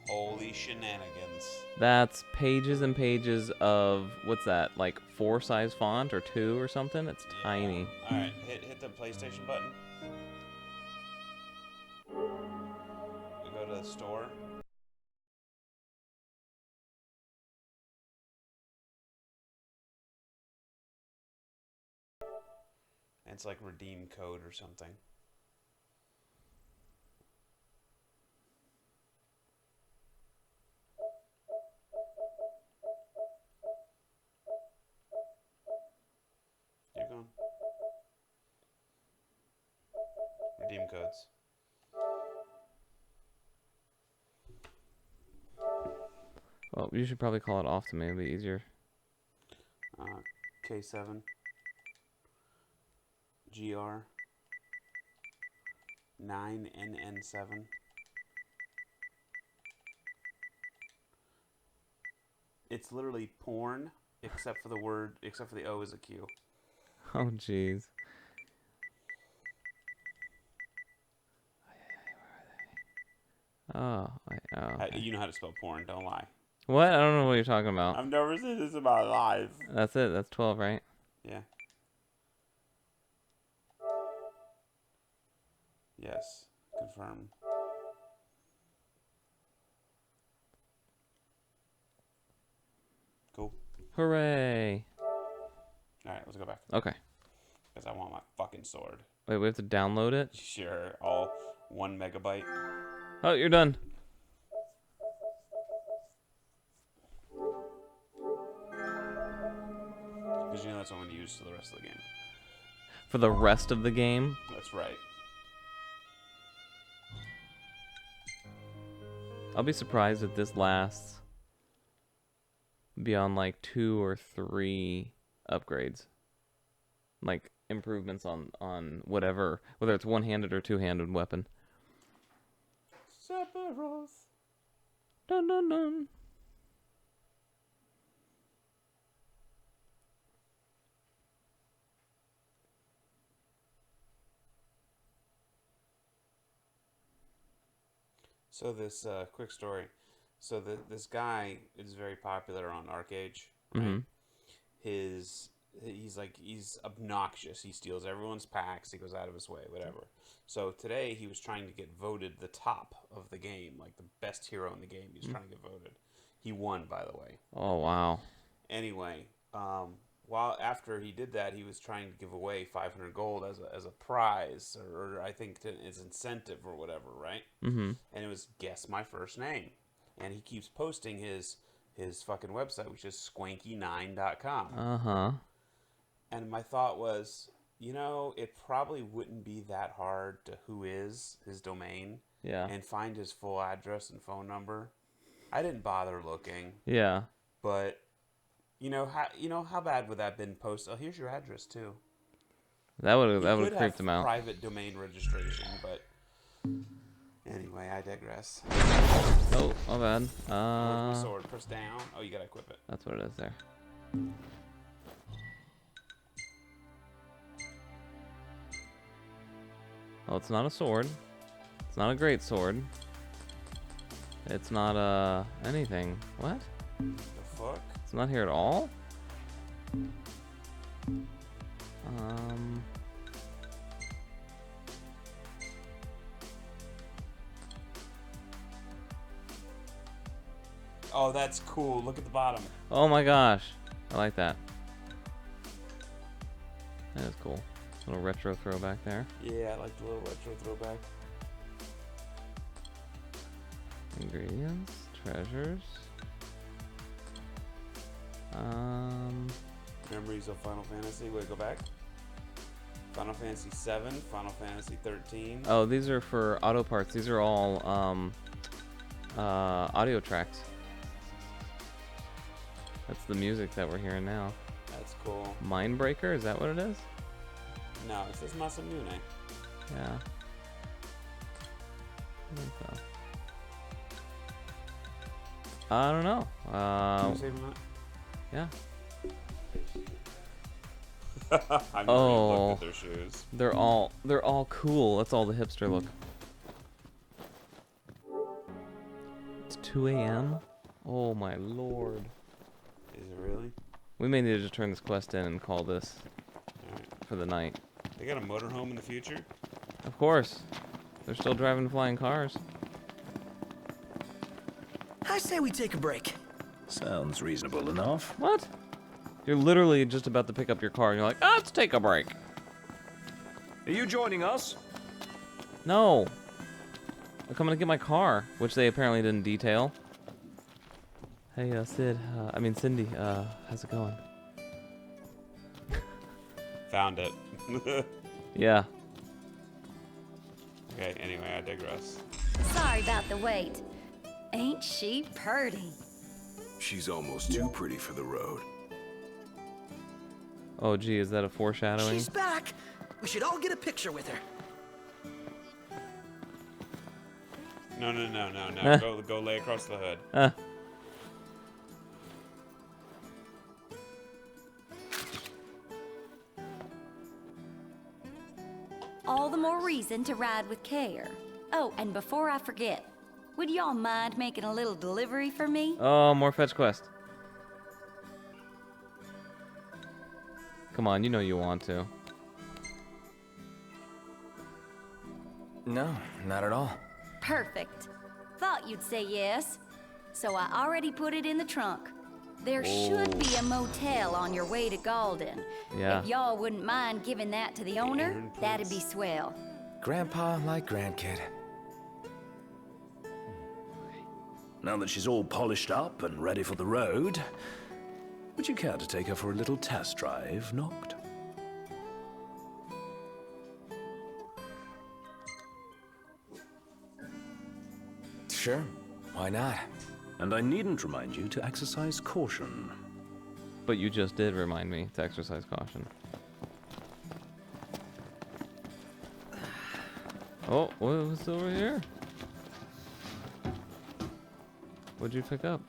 Holy shenanigans. That's pages and pages of, what's that, like 4 size font or 2 or something? It's tiny. Alright, hit the PlayStation button. We go to the store. And it's like redeem code or something. Keep going. Redeem codes. Well, you should probably call it off to me. It'd be easier. K7. GR. 9NN7. It's literally porn, except for the O is a Q. Oh, jeez. Oh, You know how to spell porn, don't lie. What? I don't know what you're talking about. I've never said this in my life. That's it. That's 12, right? Yeah. Yes. Confirm. Cool. Hooray. Alright, let's go back. Okay. Because I want my fucking sword. Wait, we have to download it? Sure, all 1 megabyte. Oh, you're done. Because you know that's what I'm going to use for the rest of the game. For the rest of the game? That's right. I'll be surprised if this lasts beyond like 2 or 3 upgrades. Like improvements on whatever, whether it's one-handed or two-handed weapon. Sephiroth. Dun dun dun. So this quick story. So this guy is very popular on Arcade. Right? Mm-hmm. He's obnoxious. He steals everyone's packs. He goes out of his way, whatever. So today he was trying to get voted the top of the game, like the best hero in the game. He was trying to get voted. He won, by the way. Oh wow. Anyway, while after he did that, he was trying to give away 500 gold as a prize, or I think as incentive or whatever, right? Mm-hmm. And it was guess my first name, and he keeps posting his fucking website, which is swanky9.com. Uh-huh. And my thought was, you know, it probably wouldn't be that hard to whois his domain, Yeah. and find his full address and phone number. I didn't bother looking. Yeah. But you know how bad would that have been posted? Oh, here's your address too. That would have creeped him out. Private domain registration, but anyway, I digress. Oh, my bad. Where's my sword? Press down. Oh, you gotta equip it. That's what it is there. Oh, it's not a sword. It's not a great sword. It's not anything. What? The fuck? It's not here at all? Oh, that's cool. Look at the bottom. Oh my gosh. I like that. That is cool. Little retro throwback there. Yeah, I like the little retro throwback. Ingredients, treasures. Memories of Final Fantasy. Wait, go back. Final Fantasy 7, Final Fantasy 13. Oh, these are for auto parts. These are all audio tracks. That's the music that we're hearing now. That's cool. Mindbreaker, is that what it is? No, it says Masamune. Yeah. I think so. I don't know. Can you save them? Yeah. I've never even looked at their shoes. They're all cool. That's all the hipster look. It's 2 a.m. Oh my lord. Is it really? We may need to turn this quest in and call this for the night. They got a motorhome in the future? Of course. They're still driving flying cars. I say we take a break. Sounds reasonable enough. What? You're literally just about to pick up your car and you're like, ah, let's take a break. Are you joining us? No. I'm coming to get my car, which they apparently didn't detail. Hey, Cindy, how's it going? Found it. Yeah. Okay, anyway, I digress. Sorry about the wait. Ain't she purty? She's almost too pretty for the road. Oh, gee, is that a foreshadowing? She's back. We should all get a picture with her. No. Go lay across the hood. All the more reason to ride with care. Oh, and before I forget, would y'all mind making a little delivery for me? Oh, more fetch quest. Come on, you know you want to. No, not at all. Perfect. Thought you'd say yes. So I already put it in the trunk. There should be a motel on your way to Galden. Yeah. If y'all wouldn't mind giving that to the owner, that'd be swell. Grandpa like grandkid. Now that she's all polished up and ready for the road, would you care to take her for a little test drive, Noct? Sure, why not? And I needn't remind you to exercise caution. But you just did remind me to exercise caution. Oh, what's over here? What'd you pick up?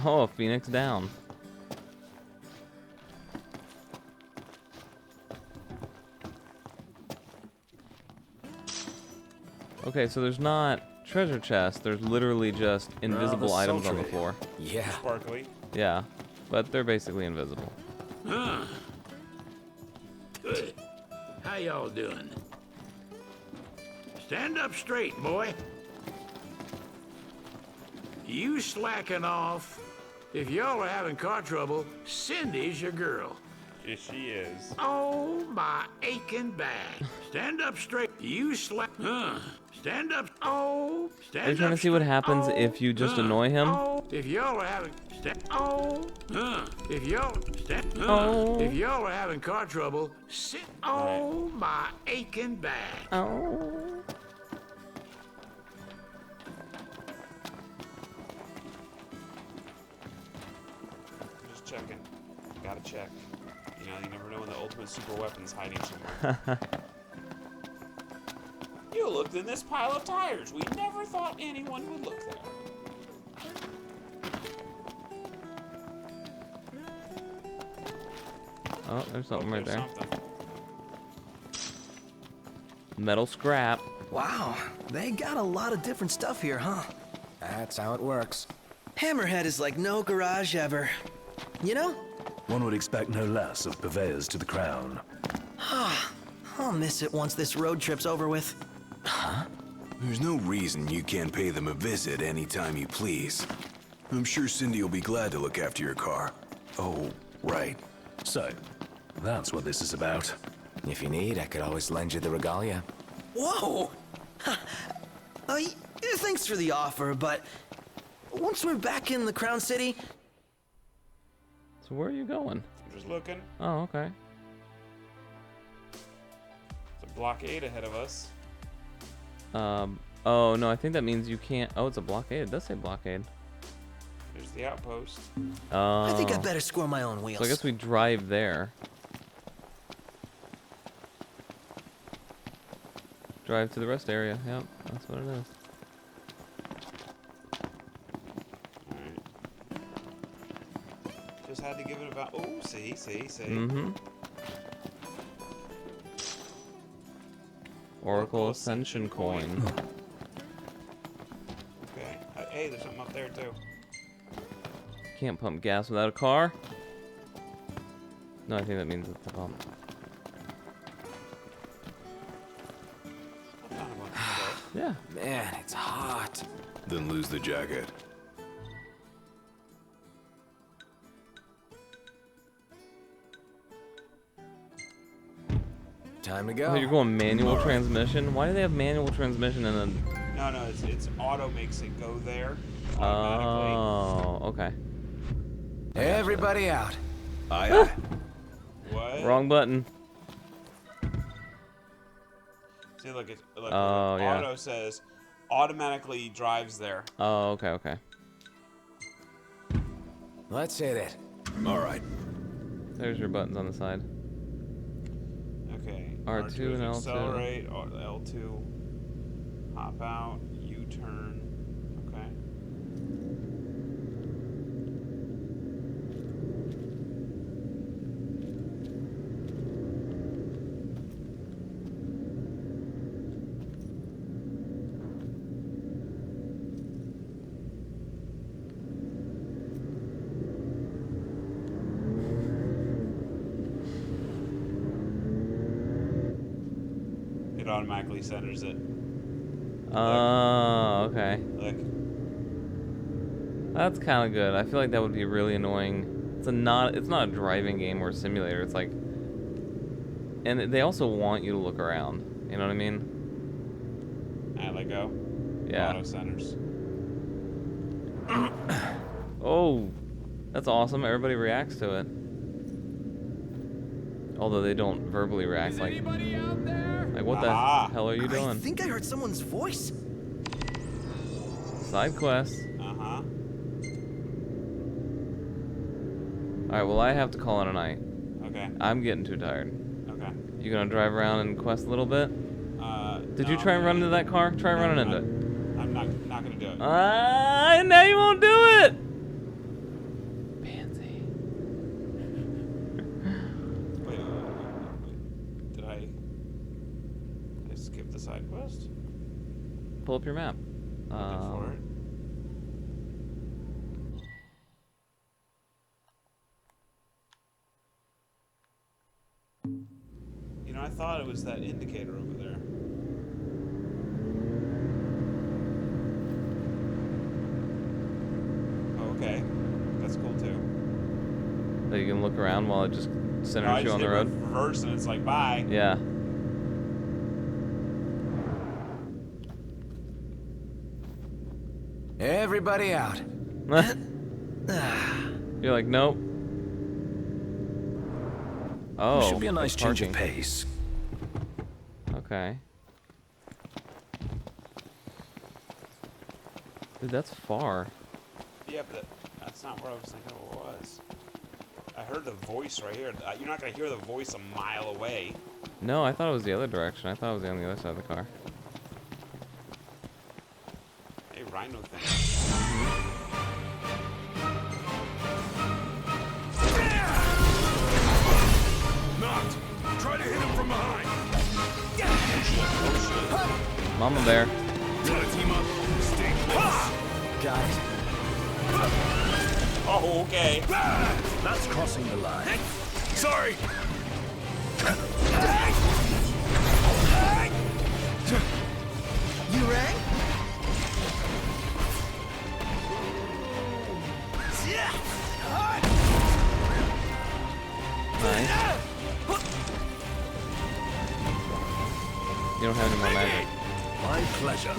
Oh, a Phoenix down. Okay, so there's not treasure chests. There's literally just invisible items on the floor. Yeah. Sparkly. Yeah, but they're basically invisible. Good. How y'all doing? Stand up straight, boy. You slacking off. If y'all are having car trouble, Cindy's your girl. Yes, she is. Oh, my aching back. Stand up straight. You slack. Stand up. Oh, stand up. Are you trying to see what happens if you just annoy him? If y'all are having. If y'all. If y'all are having car trouble, sit. Oh, my aching back. Oh. Just checking. Gotta check. You know, you never know when the ultimate super weapon's hiding somewhere. You looked in this pile of tires. We never thought anyone would look there. Oh, there's something right there. Something. Metal scrap. Wow, they got a lot of different stuff here, huh? That's how it works. Hammerhead is like no garage ever. You know? One would expect no less of purveyors to the crown. I'll miss it once this road trip's over with. Huh? There's no reason you can't pay them a visit anytime you please. I'm sure Cindy will be glad to look after your car. Oh, right. So, that's what this is about. If you need, I could always lend you the regalia. Whoa! Thanks for the offer, but once we're back in the Crown City... So where are you going? I'm just looking. Oh, okay. It's a blockade ahead of us. Oh no, I think that means you can't. Oh, it's a blockade. It does say blockade. There's the outpost. Oh. I think I better score my own wheels. So I guess we drive there. Drive to the rest area. Yep, that's what it is. Just had to give it about. Oh, see. Mm-hmm. Oracle Ascension coin. Okay. Hey, there's something up there too. Can't pump gas without a car. No, I think that means it's a pump. Yeah. Man, it's hot. Then lose the jacket. Time to go. Oh, you're going manual transmission? Why do they have manual transmission and then... No, it's auto makes it go there. Oh, okay. Everybody out. Aye, aye. What? Wrong button. See, look, it's Oh, yeah. auto says automatically drives there. Oh, okay. Let's hit it. All right. There's your buttons on the side. Okay. R2 and L2. Accelerate, L2. Hop out, U-turn. Okay. It automatically centers it. Oh, okay. Look. That's kind of good. I feel like that would be really annoying. It's not a driving game or a simulator. It's like, and they also want you to look around. You know what I mean? And let go. Yeah. Auto centers. Oh, that's awesome. Everybody reacts to it. Although they don't verbally react. Like what the hell are you doing? I think I heard someone's voice. Side quest. Uh-huh. Alright, well I have to call it a night. Okay. I'm getting too tired. Okay. You gonna drive around and quest a little bit? Did no, you try and run into that car? Try running into it. I'm not gonna do it. Now you won't do it! Pansy. Wait. Did I skip the side quest? Pull up your map. Looking for it. You know, I thought it was that indicator over there. Oh, okay. That's cool too. That you can look around while it just centers you on the road. Reverse and it's like bye. Yeah. Everybody out. You're like, nope. Oh, Should be a nice it's change of parking. pace. Okay. Dude, that's far. Yeah, but that's not where I was thinking it was. I heard the voice right here. You're not gonna hear the voice a mile away. No, I thought it was the other direction. I thought it was on the other side of the car. Hey, Rhino thing. Knocked. Try to hit him from behind. Mama bear. Wanna team up? Stay close. Got it. Oh, okay. That's crossing the line. Sorry. You rang? Nice. You don't have any more magic. My pleasure.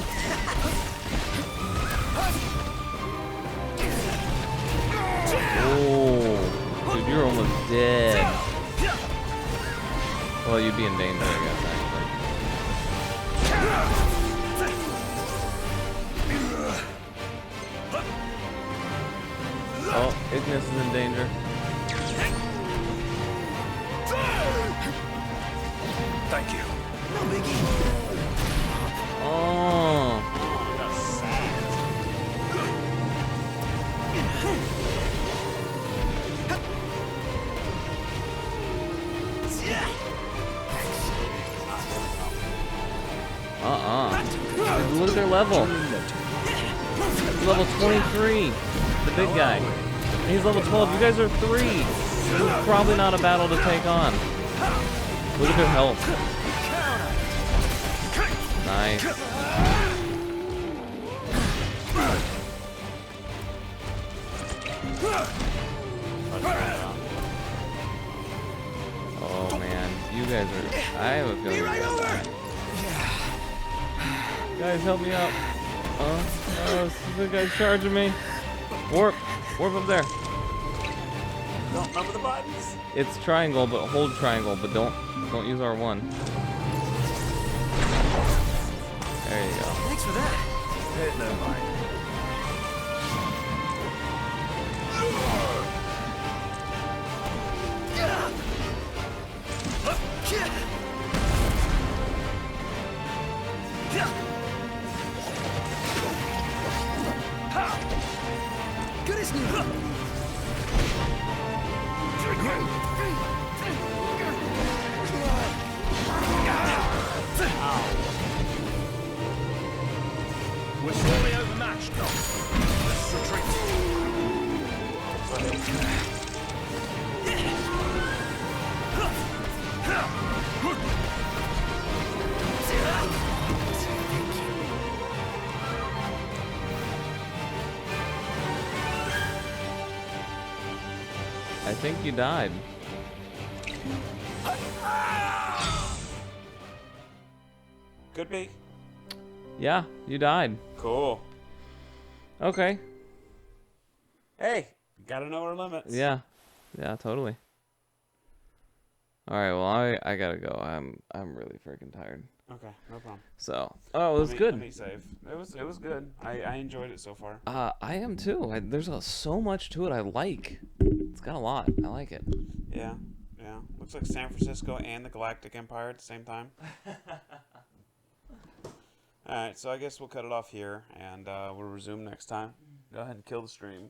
Oh, dude, you're almost dead. Well, you'd be in danger, I guess, actually. Oh, Ignis is in danger. Thank you. No biggie. Oh. Look at their level. He's level 23. The big guy. And he's level 12. You guys are 3. This is probably not a battle to take on. Look at their health. Nice. Oh man, you guys are. I have a feeling you're gonna die. Guys, help me out. Oh, the guy's charging me. Warp up there. Don't remember the buttons. It's triangle, but hold triangle, but don't use R1. There you go. Thanks for that. Never mind. Good as new. We're sorely overmatched, though. Let's retreat. I think you died. Could be. Yeah, you died. Cool. Okay. Hey, gotta know our limits. Yeah. Yeah, totally. All right, well, I gotta go. I'm really freaking tired. Okay, no problem. So, it was good. Let me save. It was good. I enjoyed it so far. I am too. There's so much to it I like. It's got a lot. I like it. Yeah, yeah. Looks like San Francisco and the Galactic Empire at the same time. Alright, so I guess we'll cut it off here, and we'll resume next time. Go ahead and kill the stream.